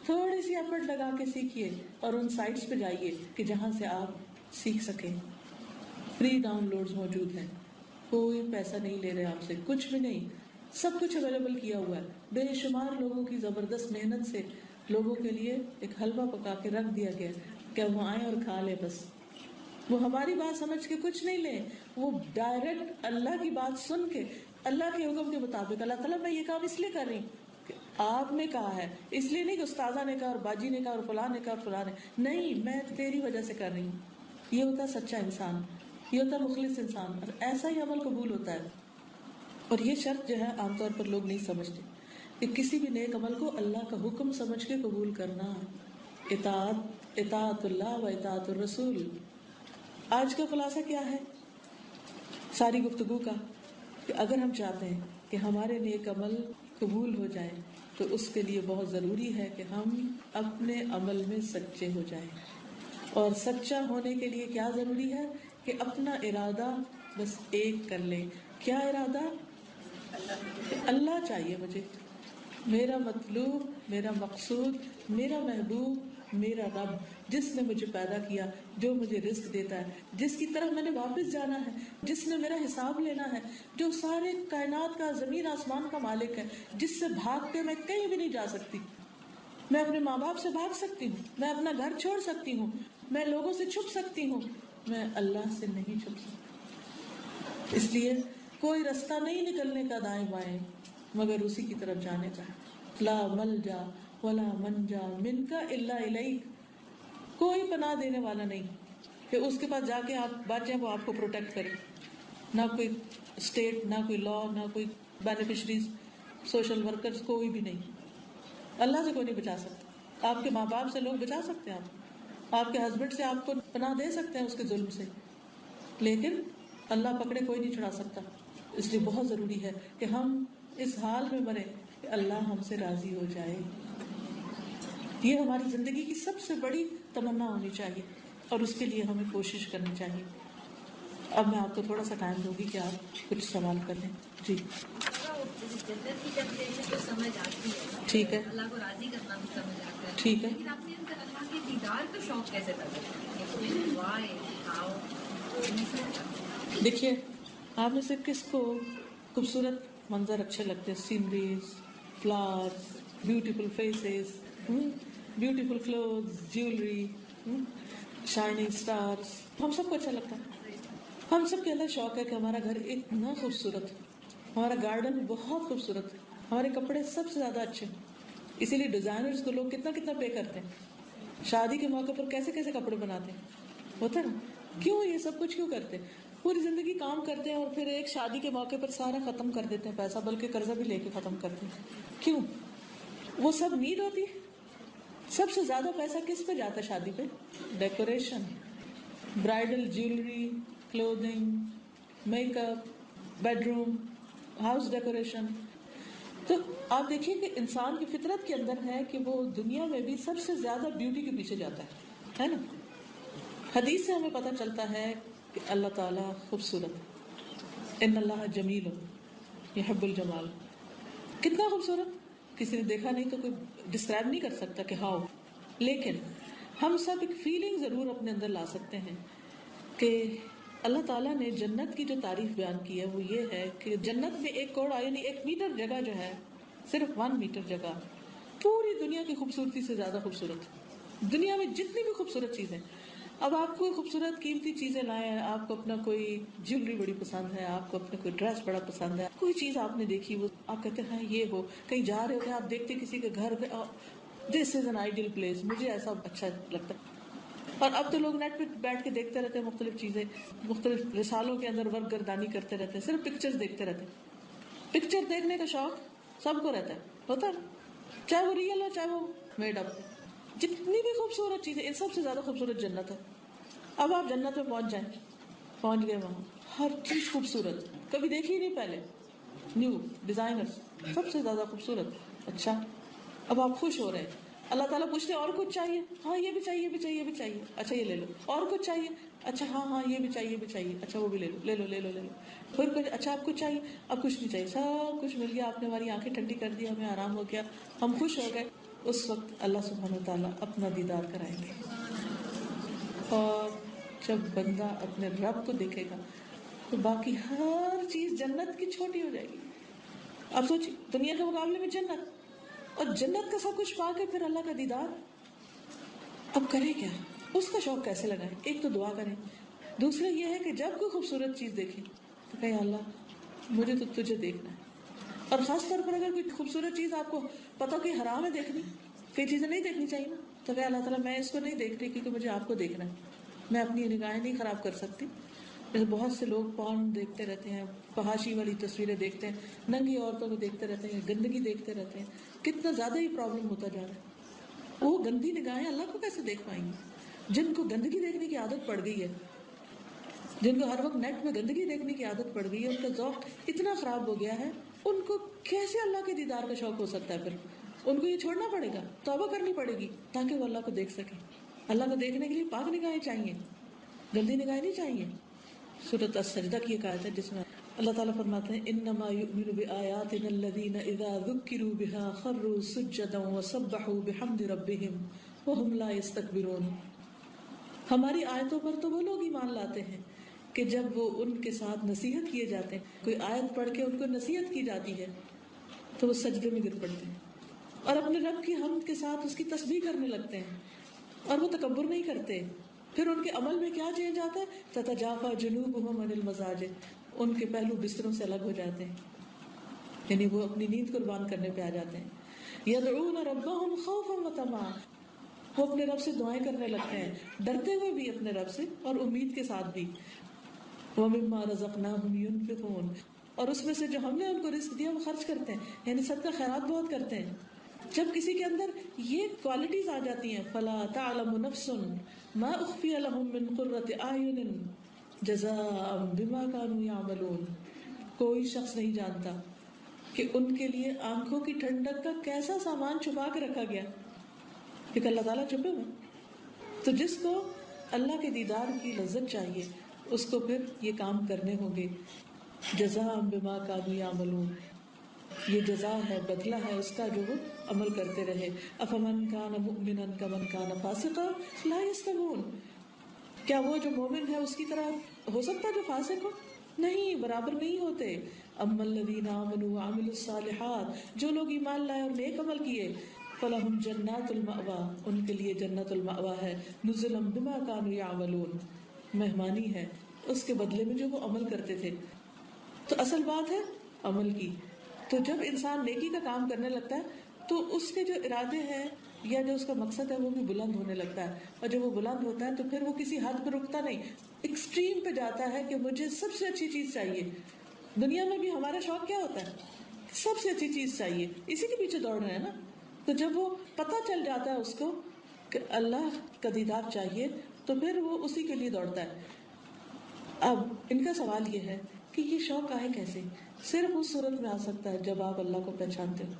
تھوڑی سی ایفرٹ لگا کے سیکھیے اور ان سائٹس پہ جائیے کہ جہاں سے آپ سیکھ سکیں. فری ڈاؤن لوڈز موجود ہیں، کوئی پیسہ نہیں لے رہے آپ سے، کچھ بھی نہیں، سب کچھ اویلیبل کیا ہوا ہے. بے شمار لوگوں کی زبردست محنت سے لوگوں کے لیے ایک حلوہ پکا کے رکھ دیا گیا کہ وہ آئیں اور کھا لیں. بس وہ ہماری بات سمجھ کے کچھ نہیں لیں، وہ ڈائریکٹ اللہ کی بات سن کے اللہ کے حکم کے مطابق، اللہ تعالیٰ میں یہ کام اس لیے کر رہی ہوں کہ آپ نے کہا ہے، اس لیے نہیں کہ استاذہ نے کہا اور باجی نے کہا اور فلاں نے کہا اور فلاں نے، نہیں، میں تیری وجہ سے کر رہی ہوں. یہ ہوتا ہے سچا انسان، یہ ہوتا ہے مخلص انسان، اور ایسا ہی عمل قبول ہوتا ہے. اور یہ شرط جو ہے عام طور پر لوگ نہیں سمجھتے کہ کسی بھی نیک عمل کو اللہ کا حکم سمجھ کے قبول کرنا. اطاعت اللہ و اطاعت الرسول. آج کا خلاصہ کیا ہے ساری گفتگو کا؟ کہ اگر ہم چاہتے ہیں کہ ہمارے نیک عمل قبول ہو جائیں تو اس کے لیے بہت ضروری ہے کہ ہم اپنے عمل میں سچے ہو جائیں. اور سچا ہونے کے لیے کیا ضروری ہے کہ اپنا ارادہ بس ایک کر لیں. کیا ارادہ؟ اللہ چاہیے مجھے، میرا مطلوب، میرا مقصود، میرا محبوب، میرا رب، جس نے مجھے پیدا کیا، جو مجھے رزق دیتا ہے، جس کی طرف میں نے واپس جانا ہے، جس نے میرا حساب لینا ہے، جو سارے کائنات کا، زمین آسمان کا مالک ہے، جس سے بھاگ کے میں کہیں بھی نہیں جا سکتی. میں اپنے ماں باپ سے بھاگ سکتی ہوں، میں اپنا گھر چھوڑ سکتی ہوں، میں لوگوں سے چھپ سکتی ہوں، میں اللہ سے نہیں چھپ سکتی. اس لیے کوئی رستہ نہیں نکلنے کا دائیں بائیں مگر اسی کی طرف جانے کا. لا ملجا ولا منجا منک الا الیک. کوئی پناہ دینے والا نہیں کہ اس کے پاس جا کے آپ بچ جائیں، وہ آپ کو پروٹیکٹ کرے. نہ کوئی اسٹیٹ، نہ کوئی لا، نہ کوئی بینیفیشریز، سوشل ورکرز، کوئی بھی نہیں. اللہ سے کوئی نہیں بچا سکتا. آپ کے ماں باپ سے لوگ بچا سکتے ہیں، آپ کے ہسبینڈ سے آپ کو پناہ دے سکتے ہیں اس کے ظلم سے، لیکن اللہ پکڑے کوئی نہیں چھڑا سکتا. اس لیے بہت ضروری ہے کہ ہم اس حال میں مریں کہ اللہ ہم سے راضی ہو جائے. یہ ہماری زندگی کی سب سے بڑی تمنا ہونی چاہیے اور اس کے لیے ہمیں کوشش کرنی چاہیے. اب میں آپ کو تھوڑا سا ٹائم دوں گی کہ آپ کچھ سوال کر لیں. جی جنت کی ڈیفینیشن تو سمجھ آتی ہے، ٹھیک ہے، اللہ کو راضی کرنا بھی سمجھ آتا ہے، ٹھیک ہے. لیکن آپ نے اندر اللہ کے دیدار کا شوق کیسے پیدا؟ وائے ہاؤ؟ دیکھیے، آپ میں سے کس کو خوبصورت منظر اچھے لگتے ہیں؟ Sceneries, flowers, beautiful phases, beautiful clothes, jewellery, shining stars. ہم سب کو اچھا لگتا ہے. ہم سب کے اندر شوق ہے کہ ہمارا گھر اتنا خوبصورت ہو، ہمارا گارڈن بہت خوبصورت، ہمارے کپڑے سب سے زیادہ اچھے. اسی لیے ڈیزائنرز کو لوگ کتنا کتنا پے کرتے ہیں، شادی کے موقع پر کیسے کیسے کپڑے بناتے ہیں، ہوتا ہے نا. کیوں یہ سب کچھ کیوں کرتے ہیں؟ پوری زندگی کام کرتے ہیں اور پھر ایک شادی کے موقع پر سارا ختم کر دیتے ہیں پیسہ، بلکہ قرضہ بھی لے کے ختم کرتے ہیں. کیوں؟ وہ سب نیڈ ہوتی ہے. سب سے زیادہ پیسہ کس پہ جاتا ہے شادی پہ؟ Decoration, bridal jewellery, clothing, makeup, bedroom, house decoration. تو آپ دیکھیے کہ انسان کی فطرت کے اندر ہے کہ وہ دنیا میں بھی سب سے زیادہ بیوٹی کے پیچھے جاتا ہے نا. حدیث سے ہمیں پتہ چلتا ہے کہ اللہ تعالیٰ خوبصورت ہے. ان اللہ جمیل یحب الجمال. کتنا خوبصورت، کسی نے دیکھا نہیں تو کوئی ڈسکرائب نہیں کر سکتا کہ ہاؤ. لیکن ہم سب ایک فیلنگ ضرور اپنے اندر لا سکتے ہیں کہ اللہ تعالیٰ نے جنت کی جو تعریف بیان کی ہے وہ یہ ہے کہ جنت میں 1 کوڑا یعنی 1 میٹر جگہ جو ہے، صرف 1 میٹر جگہ پوری دنیا کی خوبصورتی سے زیادہ خوبصورت. دنیا میں جتنی بھی خوبصورت چیزیں، اب آپ کوئی خوبصورت قیمتی چیزیں لائے ہیں، آپ کو اپنا کوئی جیولری بڑی پسند ہے، آپ کو اپنا کوئی ڈریس بڑا پسند ہے، کوئی چیز آپ نے دیکھی وہ آپ کہتے ہیں یہ ہو، کہیں جا رہے ہوتے ہیں آپ دیکھتے کسی کے گھر پہ، دس از این آئیڈیل پلیس، مجھے ایسا اچھا لگتا ہے. اور اب تو لوگ نیٹ پہ بیٹھ کے دیکھتے رہتے ہیں مختلف چیزیں، مختلف رسالوں کے اندر ورک گردانی کرتے رہتے ہیں، صرف پکچرز دیکھتے رہتے ہیں. پکچر دیکھنے کا شوق سب کو رہتا ہے، ہوتا ہے نا، چاہے وہ ریئل ہو چاہے وہ میڈ اپ. جتنی بھی خوبصورت چیزیں، ان سب سے زیادہ خوبصورت جنت ہے. اب آپ جنت میں پہنچ جائیں، پہنچ گئے وہاں ہر چیز خوبصورت، کبھی دیکھی نہیں پہلے. نیو ڈیزائنر سب سے زیادہ خوبصورت. اچھا اب آپ خوش ہو رہے ہیں, اللہ تعالیٰ پوچھتے اور کچھ چاہیے؟ ہاں یہ بھی چاہیے, یہ بھی چاہیے, یہ بھی چاہیے, اچھا یہ لے لو. اور کچھ چاہیے؟ اچھا ہاں ہاں یہ بھی چاہیے, یہ بھی چاہیے, اچھا وہ بھی لے لو, لے لو, لے لو, لے لو. پھر کچھ, اچھا آپ کچھ چاہیے؟ اب کچھ نہیں چاہیے, سب کچھ مل گیا, آپ نے ہماری آنکھیں ٹھنڈی کر دی, ہمیں آرام ہو گیا, ہم خوش ہو گئے. اس وقت اللہ سبحانہ وتعالیٰ اپنا دیدار کرائیں گے, اور جب بندہ اپنے رب کو دیکھے گا تو باقی ہر چیز جنت کی چھوٹی ہو جائے گی. آپ سوچیے دنیا کے مقابلے میں جنت, اور جنت کا سب کچھ پا کے پھر اللہ کا دیدار, اب کریں کیا؟ اس کا شوق کیسے لگائیں؟ ایک تو دعا کریں, دوسرا یہ ہے کہ جب کوئی خوبصورت چیز دیکھیں تو کہیں اللہ مجھے تو تجھے دیکھنا ہے. اور خاص طور پر اگر کوئی خوبصورت چیز آپ کو پتا کہ حرام ہے دیکھنی, کئی چیزیں نہیں دیکھنی چاہیے نا, تو کہ اللہ تعالیٰ میں اس کو نہیں دیکھ رہی کیونکہ مجھے آپ کو دیکھنا ہے, میں اپنی نگاہیں نہیں خراب کر سکتی. جیسے بہت سے لوگ پورن دیکھتے رہتے ہیں, فحاشی والی تصویریں دیکھتے ہیں, ننگی عورتوں کو دیکھتے رہتے ہیں, گندگی دیکھتے رہتے ہیں, کتنا زیادہ ہی پرابلم ہوتا جا رہا ہے. وہ گندی نگاہیں اللہ کو کیسے دیکھ پائیں گی؟ جن کو گندگی دیکھنے کی عادت پڑ گئی ہے, جن کو ہر وقت نیٹ میں گندگی دیکھنے کی عادت پڑ گئی ہے, ان کا ذوق اتنا خراب ہو گیا ہے, ان کو کیسے اللہ کے دیدار کا شوق ہو سکتا ہے؟ پھر ان کو یہ چھوڑنا پڑے گا, توبہ کرنی پڑے گی تاکہ وہ اللہ کو دیکھ سکے. اللہ کو دیکھنے کے لیے پاک نگاہیں چاہیے, گندی نگاہیں نہیں چاہیے. سورۃ السجدہ کی ایک آیت ہے جس میں اللہ تعالیٰ فرماتے ہیں انما یؤمن بآیاتنا الذین اذا ذکروا بها خروا سجدا وسبحوا بحمد ربهم وهم لا یستکبرون. ہماری آیتوں پر تو وہ لوگ ایمان لاتے ہیں کہ جب وہ ان کے ساتھ نصیحت کیے جاتے ہیں, کوئی آیت پڑھ کے ان کو نصیحت کی جاتی ہے تو وہ سجدے میں گر پڑتے ہیں اور اپنے رب کی حمد کے ساتھ اس کی تسبیح کرنے لگتے ہیں, اور وہ تکبر نہیں کرتے. پھر ان کے عمل میں کیا چینج آتا ہے؟ تتجافا جنوبہم عن المضاجع, ان کے پہلو بستروں سے الگ ہو جاتے ہیں, یعنی وہ اپنی نیند قربان کرنے پہ آ جاتے ہیں. یدعون ربہم خوفا وطمعا, وہ اپنے رب سے دعائیں کرنے لگتے ہیں, ڈرتے ہوئے بھی اپنے رب سے اور امید کے ساتھ بھی. وَمِمَّا رَزَقْنَاهُمْ يُنْفِقُونَ, اور اس میں سے جو ہم نے ان کو رزق دیا وہ خرچ کرتے ہیں, یعنی صدقہ خیرات بہت کرتے ہیں. جب کسی کے اندر یہ کوالٹیز آ جاتی ہیں, فَلَا تَعْلَمُ نَفْسٌ مَا أُخْفِيَ لَهُم مِّن قُرَّةِ أَعْيُنٍ جَزَاءً بِمَا كَانُوا يَعْمَلُونَ, کوئی شخص نہیں جانتا کہ ان کے لیے آنکھوں کی ٹھنڈک کا کیسا سامان چھپا کے رکھا گیا, کیونکہ اللہ تعالیٰ چھپے ہوئے. تو جس کو اللہ کے دیدار کی لذت چاہیے اس کو پھر یہ کام کرنے ہوں گے. جزاء بما كانوا يعملون, یہ جزا ہے, بدلہ ہے اس کا جو وہ عمل کرتے رہے. افمن كان مؤمنا كمن كان فاسقا لا يستوون, کیا وہ جو مومن ہے اس کی طرح ہو سکتا ہے جو فاسق ہو؟ نہیں, برابر نہیں ہوتے. اما الذين آمنوا وعملوا الصالحات, جو لوگ ایمان لائے اور نیک عمل کیے, فلہم جنات المأوا, ان کے لیے جنت المأوا ہے. نزلا بما كانوا يعملون, مہمانی ہے اس کے بدلے میں جو وہ عمل کرتے تھے. تو اصل بات ہے عمل کی. تو جب انسان نیکی کا کام کرنے لگتا ہے تو اس کے جو ارادے ہیں یا جو اس کا مقصد ہے وہ بھی بلند ہونے لگتا ہے, اور جب وہ بلند ہوتا ہے تو پھر وہ کسی حد پہ رکتا نہیں, ایکسٹریم پہ جاتا ہے کہ مجھے سب سے اچھی چیز چاہیے. دنیا میں بھی ہمارا شوق کیا ہوتا ہے؟ سب سے اچھی چیز چاہیے, اسی کے پیچھے دوڑ رہے ہیں نا. تو جب وہ پتہ چل جاتا ہے اس کو کہ اللہ کا دیدار چاہیے تو پھر وہ اسی کے لیے دوڑتا ہے. اب ان کا سوال یہ ہے کہ یہ شوق آئے کیسے؟ صرف اس صورت میں آ سکتا ہے جب آپ اللہ کو پہچانتے ہو,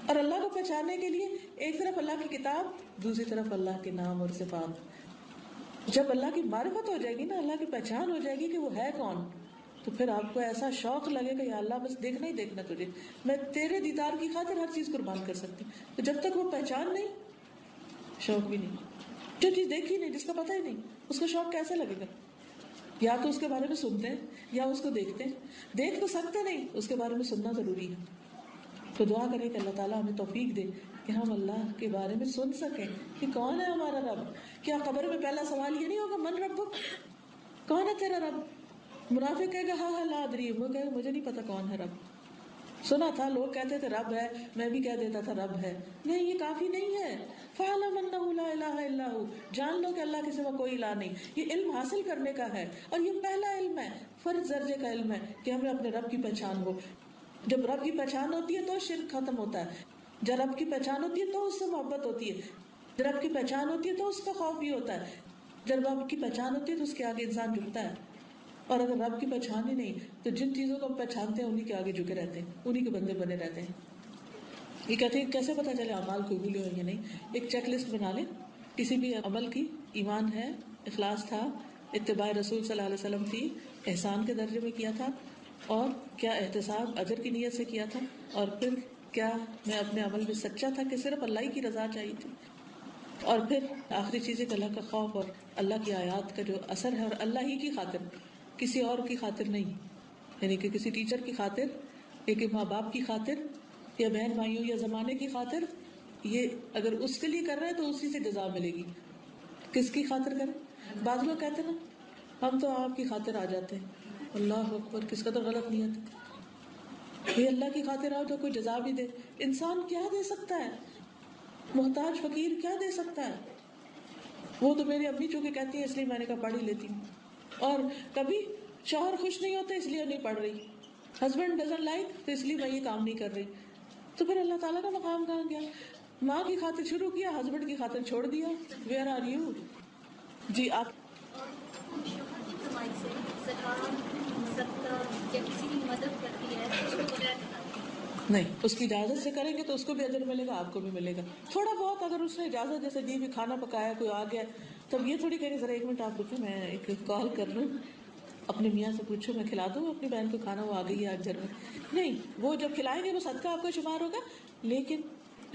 اور اللہ کو پہچاننے کے لیے ایک طرف اللہ کی کتاب, دوسری طرف اللہ کے نام اور صفات. جب اللہ کی معرفت ہو جائے گی نا, اللہ کی پہچان ہو جائے گی کہ وہ ہے کون, تو پھر آپ کو ایسا شوق لگے گا یا اللہ بس دیکھنا ہی دیکھنا تجھے, میں تیرے دیدار کی خاطر ہر چیز قربان کر سکتی ہوں. تو جب تک وہ پہچان نہیں, شوق بھی نہیں. جو چیز دیکھی نہیں, جس کا پتہ ہی نہیں, اس کو شوق کیسے لگے گا؟ یا تو اس کے بارے میں سنتے ہیں یا اس کو دیکھتے ہیں. دیکھ تو سکتے نہیں, اس کے بارے میں سننا ضروری ہے. تو دعا کریں کہ اللہ تعالیٰ ہمیں توفیق دے کہ ہم اللہ کے بارے میں سن سکیں کہ کون ہے ہمارا رب. کیا قبر میں پہلا سوال یہ نہیں ہوگا من ربک, کون ہے تیرا رب؟ منافق کہے گا ہاں ہاں لا ادری, وہ کہے گا مجھے نہیں پتا کون ہے رب. سنا تھا لوگ کہتے تھے رب ہے, میں بھی کہہ دیتا تھا رب ہے. نہیں, یہ کافی نہیں ہے. فَاعْلَمْ أَنَّهُ لَا إِلَٰهَ إِلَّا هُوَ, جان لو کہ اللہ کے سوا کوئی الہ نہیں. یہ علم حاصل کرنے کا ہے, اور یہ پہلا علم ہے, فرض درجے کا علم ہے کہ ہمیں اپنے رب کی پہچان ہو. جب رب کی پہچان ہوتی ہے تو شرک ختم ہوتا ہے, جب رب کی پہچان ہوتی ہے تو اس سے محبت ہوتی ہے, جب رب کی پہچان ہوتی ہے تو اس کا خوف بھی ہوتا ہے, جب رب کی پہچان ہوتی ہے تو اس کے آگے انسان جھکتا ہے. اور اگر رب کی پہچان ہی نہیں تو جن چیزوں کو ہم پہچانتے ہیں انہی کے آگے جھکے رہتے ہیں، انہی کے بندے بنے رہتے ہیں. یہ کہتے ہیں کیسے پتا چلے اعمال قبول ہوئے یا نہیں؟ ایک چیک لسٹ بنا لیں کسی بھی عمل کی. ایمان ہے، اخلاص تھا، اتباع رسول صلی اللہ علیہ وسلم تھی، احسان کے درجے میں کیا تھا، اور کیا احتساب اجر کی نیت سے کیا تھا، اور پھر کیا میں اپنے عمل میں سچا تھا کہ صرف اللہ ہی کی رضا چاہیے تھی، اور پھر آخری چیز ہے کہ اللہ کا خوف اور اللہ کی آیات کا جو اثر ہے، اور اللہ ہی کی خاطر، کسی اور کی خاطر نہیں. یعنی کہ کسی ٹیچر کی خاطر یا کہ ماں باپ کی خاطر یا بہن بھائیوں یا زمانے کی خاطر، یہ اگر اس کے لیے کر رہے ہیں تو اسی سے جزا ملے گی. کس کی خاطر کریں؟ بعض لوگ کہتے ہیں نا ہم تو آپ کی خاطر آ جاتے ہیں. اللہ اکبر، کس کا تو غلط نیت ہے. یہ اللہ کی خاطر آؤ تو کوئی جزا بھی دے. انسان کیا دے سکتا ہے؟ محتاج فقیر کیا دے سکتا ہے؟ وہ تو میری امی چونکہ کہتی ہے اس لیے میں نے کہا پڑھ ہی لیتی ہوں. اور کبھی شوہر خوش نہیں ہوتے اس لیے نہیں پڑھ رہی، ہسبینڈ ڈزنٹ لائک تو اس لیے میں یہ کام نہیں کر رہی. تو پھر اللہ تعالیٰ کا مقام کہاں گیا؟ ماں کی خاطر شروع کیا، ہسبینڈ کی خاطر چھوڑ دیا. Where are you? جی آپ. شوہر کی کمائی سے زکوٰۃ، صدقہ یا کسی کی مدد کرتی ہے تو اس کو بغیر نہیں، اس کی اجازت سے کریں گے تو اس کو بھی اجر ملے گا، آپ کو بھی ملے گا. تھوڑا بہت اگر اس نے اجازت جیسے دی بھی، کھانا پکایا، کوئی آ گیا، تب یہ تھوڑی کہیں ذرا ایک منٹ آپ رکیں میں ایک کال کر لوں، اپنے میاں سے پوچھو میں کھلا دوں اپنی بہن کو کھانا، وہ آ گئی ہے آج گھر میں. نہیں، وہ جب کھلائیں گے وہ صدقہ آپ کا شمار ہوگا. لیکن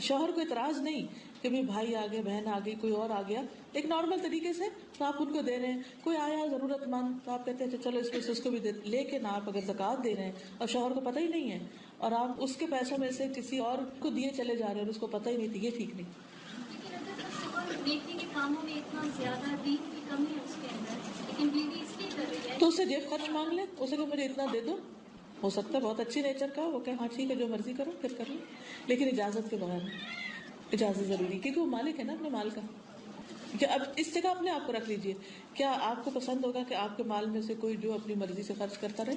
شوہر کو اعتراض نہیں کہ بھائی آ گیا، بہن آ گئی، کوئی اور آ گیا، ایک نارمل طریقے سے تو آپ ان کو دے رہے ہیں. کوئی آیا ضرورت مند تو آپ کہتے ہیں چلو اس میں سے اس کو بھی دے. لیکن آپ اگر زکوٰۃ دے رہے ہیں اور شوہر کو پتہ ہی نہیں ہے اور آپ اس کے پیسوں میں سے کسی اور کو دیے چلے جا رہے ہیں اور اس کو پتہ ہی نہیں، تو یہ ٹھیک نہیں. لیکن اگر شوہر نیکی کے کاموں میں اتنا زیادہ دین کی کمی ہے اس کے اندر، لیکن بیوی اس لیے کر رہی ہے تو اسے جیب خرچ مانگ لے، اسے کہ مجھے اتنا دے دو. ہو سکتا ہے بہت اچھی نیچر کا وہ کہ ہاں ٹھیک ہے جو مرضی کرو پھر کر لو، لیکن اجازت کے بغیر. اجازت ضروری، کیونکہ وہ مالک ہے نا اپنے مال کا. کہ اب اس جگہ اپنے آپ کو رکھ لیجئے، کیا آپ کو پسند ہوگا کہ آپ کے مال میں سے کوئی جو اپنی مرضی سے خرچ کرتا رہے؟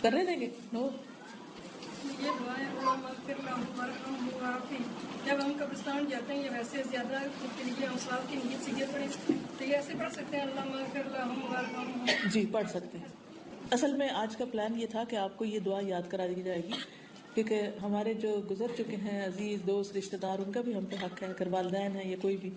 کرنے دیں گے؟ نو. یہ دعائیں اللہم اغفر لہم وارحمہم وعافی، جب ہم قبرستان جاتے ہیں یا ویسے زیادہ کے اوصاف کی نیت سے یہ پڑھیں تو یہ ایسے پڑھ سکتے ہیں اللہم اغفر لہم وارحمہم؟ جی پڑھ سکتے ہیں. اصل میں آج کا پلان یہ تھا کہ آپ کو یہ دعا یاد کرا دی جائے گی، کیونکہ ہمارے جو گزر چکے ہیں عزیز دوست رشتہ دار، ان کا بھی ہم پہ حق ہے، اگر والدین ہیں یا کوئی بھی.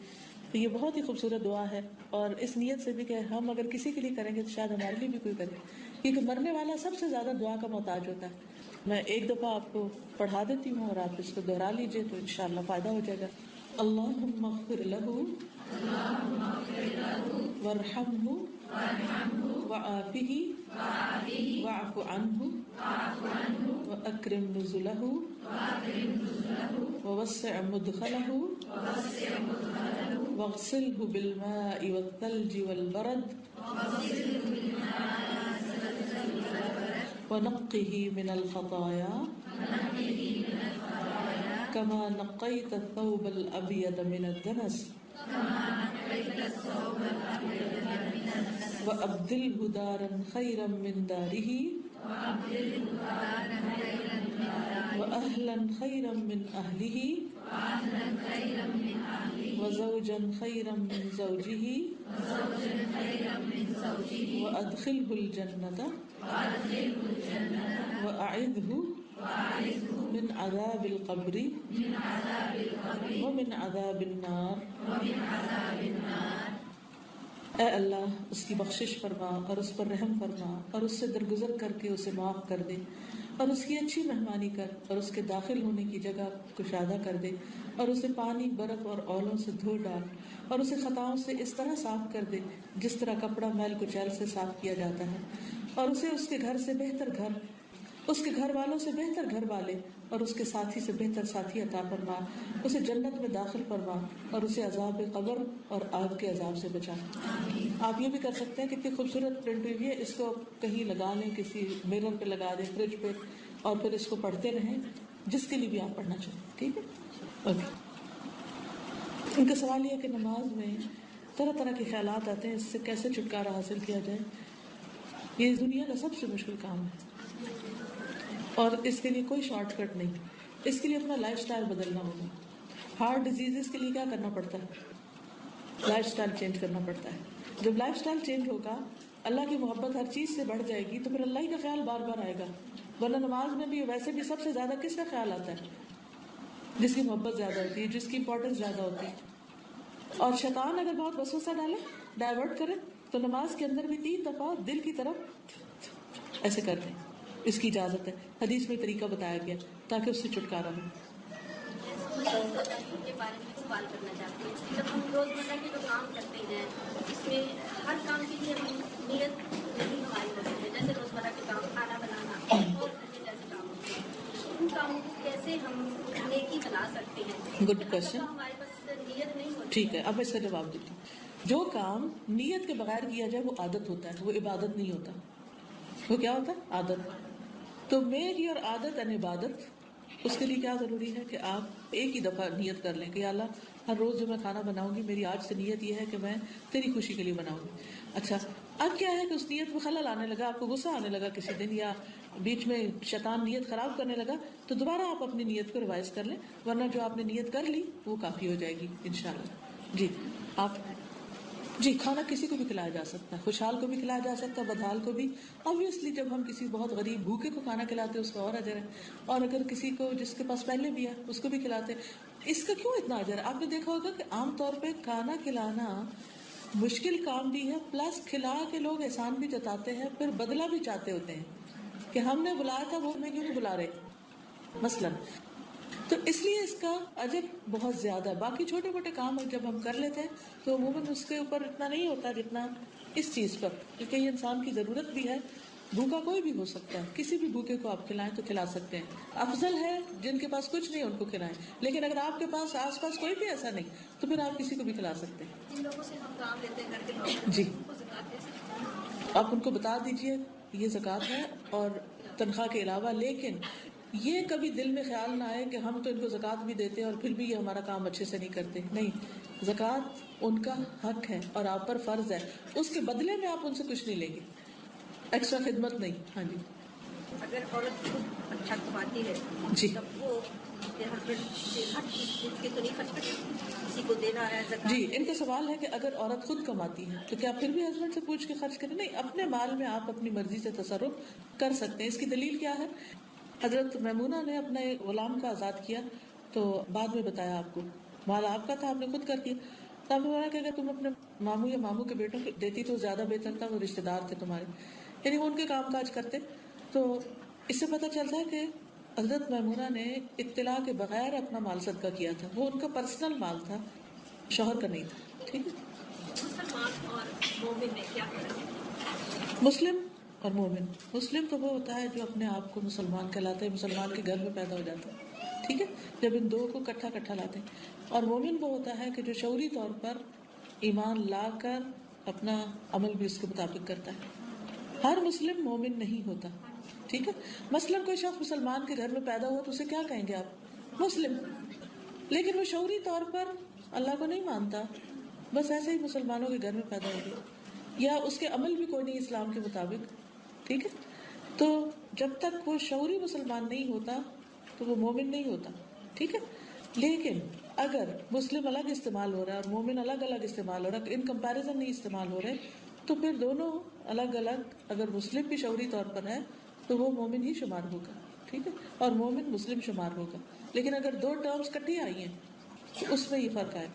تو یہ بہت ہی خوبصورت دعا ہے، اور اس نیت سے بھی کہ ہم اگر کسی کے لیے کریں گے تو شاید ہمارے لیے بھی کوئی کرے، کیونکہ مرنے والا سب سے زیادہ دعا کا محتاج ہوتا ہے. میں ایک دفعہ آپ کو پڑھا دیتی ہوں اور آپ اس کو دہرا لیجئے تو انشاءاللہ فائدہ ہو جائے گا. اللہم اغفر لہ وارحمہ وعافہ واعف عنہ واکرم نزلہ ووسع مدخلہ واغسلہ بالماء والثلج والبرد ونقه من الخطايا كما نقيت الثوب الأبيض من الدنس وأبدله دارا خيرا من داره وأهلا خيرا من أهله وزوجا خيرا من زوجه وأدخله الجنة وأعذه من عذاب القبر ومن عذاب النار. اے اللہ اس کی بخشش فرما اور اس پر رحم فرما اور اس سے درگزر کر کے اسے معاف کر دے اور اس کی اچھی مہمانی کر اور اس کے داخل ہونے کی جگہ کشادہ کر دے اور اسے پانی برف اور اولوں سے دھو ڈال اور اسے خطاؤں سے اس طرح صاف کر دے جس طرح کپڑا میل کچیل سے صاف کیا جاتا ہے، اور اسے اس کے گھر سے بہتر گھر، اس کے گھر والوں سے بہتر گھر والے اور اس کے ساتھی سے بہتر ساتھی عطا فرما. اسے جنت میں داخل فرما اور اسے عذاب قبر اور آگ کے عذاب سے بچا. آپ یہ بھی کر سکتے ہیں، کتنی خوبصورت پرنٹ ہوئی ہے، اس کو کہیں لگا لیں، کسی میرر پہ لگا دیں، فریج پہ، اور پھر اس کو پڑھتے رہیں جس کے لیے بھی آپ پڑھنا چاہیں. ٹھیک ہے؟ اوکے. ان کا سوال یہ ہے کہ نماز میں طرح طرح کے خیالات آتے ہیں، اس سے کیسے چھٹکارا حاصل کیا جائے؟ یہ دنیا کا سب سے مشکل کام ہے اور اس کے لیے کوئی شارٹ کٹ نہیں. اس کے لیے اپنا لائف سٹائل بدلنا ہوگا. ہارٹ ڈیزیز کے لیے کیا کرنا پڑتا ہے؟ لائف سٹائل چینج کرنا پڑتا ہے. جب لائف سٹائل چینج ہوگا، اللہ کی محبت ہر چیز سے بڑھ جائے گی تو پھر اللہ ہی کا خیال بار بار آئے گا. ورنہ نماز میں بھی ویسے بھی سب سے زیادہ کس کا خیال آتا ہے؟ جس کی محبت زیادہ ہوتی ہے, جس کی امپورٹنس زیادہ ہوتی ہے. اور شیطان اگر بہت وسوسہ ڈالے, ڈائیورٹ کرے, تو نماز کے اندر بھی 3 دفعہ دل کی طرف ایسے کر دیں. اس کی اجازت ہے, حدیث میں طریقہ بتایا گیا تاکہ اس سے چھٹکارا ہو. کے بارے میں سوال کرنا چاہتے ہیں. جب ہم روزمرہ کے جو کام کرتے ہیں اس میں ہر کام کے لیے ہم نیت نہیں ہماری ہوتی ہے, جیسے روزمرہ کے کام, کھانا بنانا اور جیسے کام ہوتے ہیں, ان کاموں کو کیسے ہم نیکی بنا سکتے ہیں؟ Good question. ہمارے پاس نیت نہیں ہوتی. ٹھیک ہے, اب میں اس کا جواب دیتی ہوں. جو کام نیت کے بغیر کیا جائے وہ عادت ہوتا ہے, وہ عبادت نہیں ہوتا. وہ کیا ہوتا ہے؟ عادت. تو میک یور عادت ان عبادت. اس کے لیے کیا ضروری ہے کہ آپ ایک ہی دفعہ نیت کر لیں کہ یا اللہ ہر روز جو میں کھانا بناؤں گی میری آج سے نیت یہ ہے کہ میں تیری خوشی کے لیے بناؤں گی. اچھا, اب کیا ہے کہ اس نیت میں خلل آنے لگا, آپ کو غصہ آنے لگا کسی دن, یا بیچ میں شیطان نیت خراب کرنے لگا, تو دوبارہ آپ اپنی نیت کو ریوائز کر لیں, ورنہ جو آپ نے نیت کر لی وہ کافی ہو جائے گی انشاءاللہ. جی آپ. جی, کھانا کسی کو بھی کھلایا جا سکتا ہے, خوشحال کو بھی کھلایا جا سکتا ہے, بدحال کو بھی. obviously جب ہم کسی بہت غریب بھوکے کو کھانا کھلاتے ہیں اس کا اور اجر ہے, اور اگر کسی کو جس کے پاس پہلے بھی ہے اس کو بھی کھلاتے ہیں, اس کا کیوں اتنا اجر ہے؟ آپ نے دیکھا ہوگا کہ عام طور پہ کھانا کھلانا مشکل کام بھی ہے, پلس کھلا کے لوگ احسان بھی جتاتے ہیں, پھر بدلہ بھی چاہتے ہوتے ہیں کہ ہم نے بلایا تھا وہ ہمیں کیوں نہیں بلا رہے مثلاً. تو اس لیے اس کا اجر بہت زیادہ ہے. باقی چھوٹے موٹے کام جب ہم کر لیتے ہیں تو عموماً اس کے اوپر اتنا نہیں ہوتا جتنا اس چیز پر, کیونکہ یہ انسان کی ضرورت بھی ہے. بھوکا کوئی بھی ہو سکتا ہے, کسی بھی بھوکے کو آپ کھلائیں تو کھلا سکتے ہیں. افضل ہے جن کے پاس کچھ نہیں ان کو کھلائیں, لیکن اگر آپ کے پاس آس پاس کوئی بھی ایسا نہیں تو پھر آپ کسی کو بھی کھلا سکتے ہیں. جن لوگوں سے ہم کام لیتے ہیں گھر کے لوگ, جی, ان کو زکات دے سکتے ہیں. آپ ان کو بتا دیجئے یہ زکوٰۃ ہے اور تنخواہ کے علاوہ, لیکن یہ کبھی دل میں خیال نہ آئے کہ ہم تو ان کو زکوٰۃ بھی دیتے ہیں اور پھر بھی یہ ہمارا کام اچھے سے نہیں کرتے. نہیں, زکوٰۃ ان کا حق ہے اور آپ پر فرض ہے, اس کے بدلے میں آپ ان سے کچھ نہیں لیں گے, ایکسٹرا خدمت نہیں. ہاں جی. اگر عورت خود اچھا کماتی ہے جی تب وہ اپنے ہسبینڈ سے ہر چیز کے تو نہیں خرچ کرتی, کسی کو دینا ہے زکات. جی, ان کا سوال ہے کہ اگر عورت خود کماتی ہے تو کیا پھر بھی ہسبینڈ سے پوچھ کے خرچ کرے؟ نہیں, اپنے مال میں آپ اپنی مرضی سے تصرف کر سکتے ہیں. اس کی دلیل کیا ہے؟ حضرت میمونہ نے اپنے غلام کا آزاد کیا تو بعد میں بتایا آپ کو مال آپ کا تھا, آپ نے خود کر دیا. تو آپ نے بولا کہ اگر تم اپنے ماموں یا ماموں کے بیٹوں کو دیتی تو زیادہ بہتر تھا, وہ رشتے دار تھے تمہارے, یعنی وہ ان کے کام کاج کرتے. تو اس سے پتہ چلتا ہے کہ حضرت میمونہ نے اطلاع کے بغیر اپنا مال صدقہ کیا تھا, وہ ان کا پرسنل مال تھا, شوہر کا نہیں تھا. ٹھیک ہے. مسلمان اور مومن میں کیا فرق ہے؟ مسلم اور مومن. مسلم تو وہ ہوتا ہے جو اپنے آپ کو مسلمان کہلاتا ہے, مسلمان کے گھر میں پیدا ہو جاتا ہے. ٹھیک ہے, جب ان دو کو کٹھا لاتے ہیں. اور مومن وہ ہوتا ہے کہ جو شعوری طور پر ایمان لا کر اپنا عمل بھی اس کے مطابق کرتا ہے. ہر مسلم مومن نہیں ہوتا. ٹھیک ہے, مثلاً کوئی شخص مسلمان کے گھر میں پیدا ہوا تو اسے کیا کہیں گے آپ؟ مسلم. لیکن وہ شعوری طور پر اللہ کو نہیں مانتا, بس ایسے ہی مسلمانوں کے گھر میں پیدا ہو گیا, یا اس کے عمل بھی کوئی نہیں اسلام کے مطابق. ٹھیک ہے, تو جب تک وہ شعوری مسلمان نہیں ہوتا تو وہ مومن نہیں ہوتا. ٹھیک ہے, لیکن اگر مسلم الگ استعمال ہو رہا ہے اور مومن الگ استعمال ہو رہا ہے, ان کمپیریزن نہیں استعمال ہو رہے, تو پھر دونوں الگ اگر مسلم بھی شعوری طور پر ہے تو وہ مومن ہی شمار ہوگا. ٹھیک ہے, اور مومن مسلم شمار ہوگا. لیکن اگر دو ٹرمز کٹھی آئی ہیں تو اس میں یہ فرق آئے.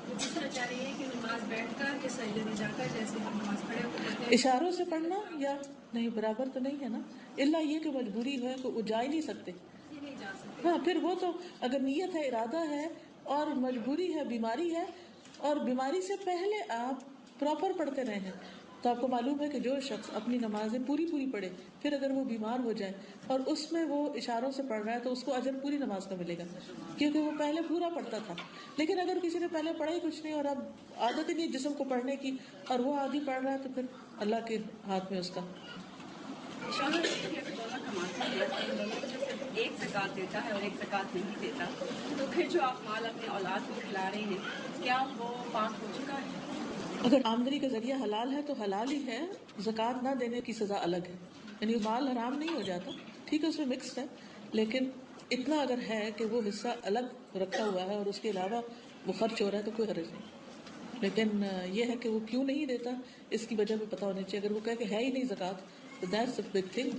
جس طرح چاہ رہی ہے کہ نماز بیٹھ کر کہ سجدے میں جا کر جیسے ہم نماز پڑھے ہوتے ہیں اشاروں سے پڑھنا یا نہیں برابر تو نہیں ہے نا, اللہ یہ کہ مجبوری ہے کہ وہ جا ہی نہیں سکتے. یہ نہیں جا سکتے. ہاں, پھر وہ تو اگر نیت ہے, ارادہ ہے اور مجبوری ہے, بیماری ہے, اور بیماری سے پہلے آپ پراپر پڑھتے رہے ہیں, تو آپ کو معلوم ہے کہ جو شخص اپنی نمازیں پوری پڑھے پھر اگر وہ بیمار ہو جائے اور اس میں وہ اشاروں سے پڑھ رہا ہے تو اس کو اجر پوری نماز کا ملے گا, کیونکہ وہ پہلے پورا پڑھتا تھا. لیکن اگر کسی نے پہلے پڑھا ہی کچھ نہیں اور اب عادت ہی نہیں جسم کو پڑھنے کی اور وہ آدھی پڑھ رہا ہے, تو پھر اللہ کے ہاتھ میں اس کا. شوہر دونوں کماتے ہیں, دونوں میں سے صرف ایک زکات دیتا ہے اور ایک زکات نہیں دیتا, تو پھر جو آپ مال اپنے اولاد کو کھلا رہے ہیں کیا وہ پاک ہو چکا ہے؟ اگر آمدنی کا ذریعہ حلال ہے تو حلال ہی ہے, زکوٰۃ نہ دینے کی سزا الگ ہے. یعنی مال حرام نہیں ہو جاتا, ٹھیک ہے, اس میں مکسڈ ہے, لیکن اتنا اگر ہے کہ وہ حصہ الگ رکھا ہوا ہے اور اس کے علاوہ وہ خرچ ہو رہا ہے تو کوئی حرج نہیں. لیکن یہ ہے کہ وہ کیوں نہیں دیتا اس کی وجہ بھی پتہ ہونی چاہیے. اگر وہ کہے کہ ہے ہی نہیں زکوٰۃ تو دیٹس اے بگ تھنگ,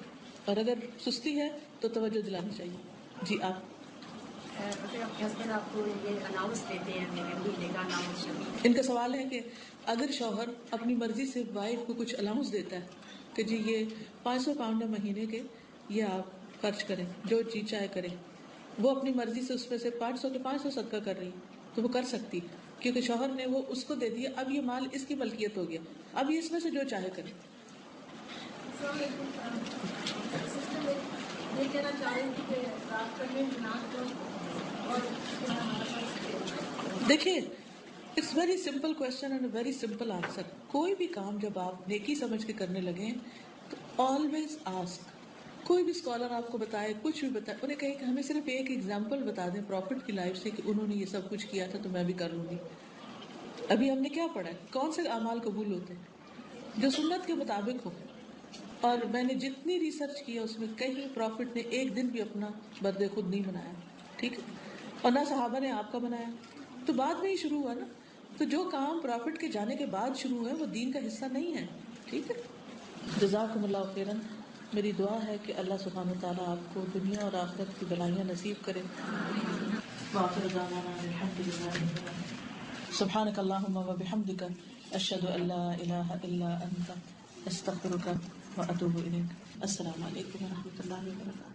اور اگر سستی ہے تو توجہ دلانی چاہیے. جی آپ ہسبینڈ آپ کو یہ اناؤنس دیتے ہیں مہینے کا اناؤنس. ان کا سوال ہے کہ اگر شوہر اپنی مرضی سے وائف کو کچھ الاؤنس دیتا ہے کہ جی یہ 500 پاؤنڈ ہے مہینے کے, یہ آپ خرچ کریں, جو چیز چاہے کریں, وہ اپنی مرضی سے اس میں سے 500 کے 500 صدقہ کر رہی تو وہ کر سکتی کیونکہ شوہر نے وہ اس کو دے دیا, اب یہ مال اس کی ملکیت ہو گیا, اب یہ اس میں سے جو چاہے کرے. یہ کہنا چاہ رہی تھی کہ رات کرنے اور دیکھیں it's very simple question and very simple answer. کوئی بھی کام جب آپ نیکی سمجھ کے کرنے لگیں تو آلویز آسک. کوئی بھی اسکالر آپ کو بتائے, کچھ بھی بتائے, انہیں کہیں کہ ہمیں صرف ایک ایگزامپل بتا دیں پروفٹ کی لائف سے کہ انہوں نے یہ سب کچھ کیا تھا تو میں بھی کر لوں گی. ابھی ہم نے کیا پڑھا ہے, کون سے اعمال قبول ہوتے ہیں جو سنت کے مطابق ہو. اور میں نے جتنی ریسرچ کی ہے اس میں کہیں پروفٹ نے ایک دن بھی اپنا برد خود نہیں بنایا, ٹھیک ہے, اور نہ صحابہ نے آپ کا بنایا. تو بعد میں ہی شروع ہوا نا, تو جو کام پروفٹ کے جانے کے بعد شروع ہے وہ دین کا حصہ نہیں ہے. ٹھیک ہے, جزاکم اللہ خیرا. میری دعا ہے کہ اللہ سبحانہ و تعالیٰ آپ کو دنیا اور آخرت کی بھلائیاں نصیب کرے. وآخر دعوانا الحمد للہ. سبحانک اللہم و بحمدک اشہد ان لا الہ الا انت استغفرک و اتوب الیک. السلام علیکم و رحمۃ اللہ وبرکاتہ.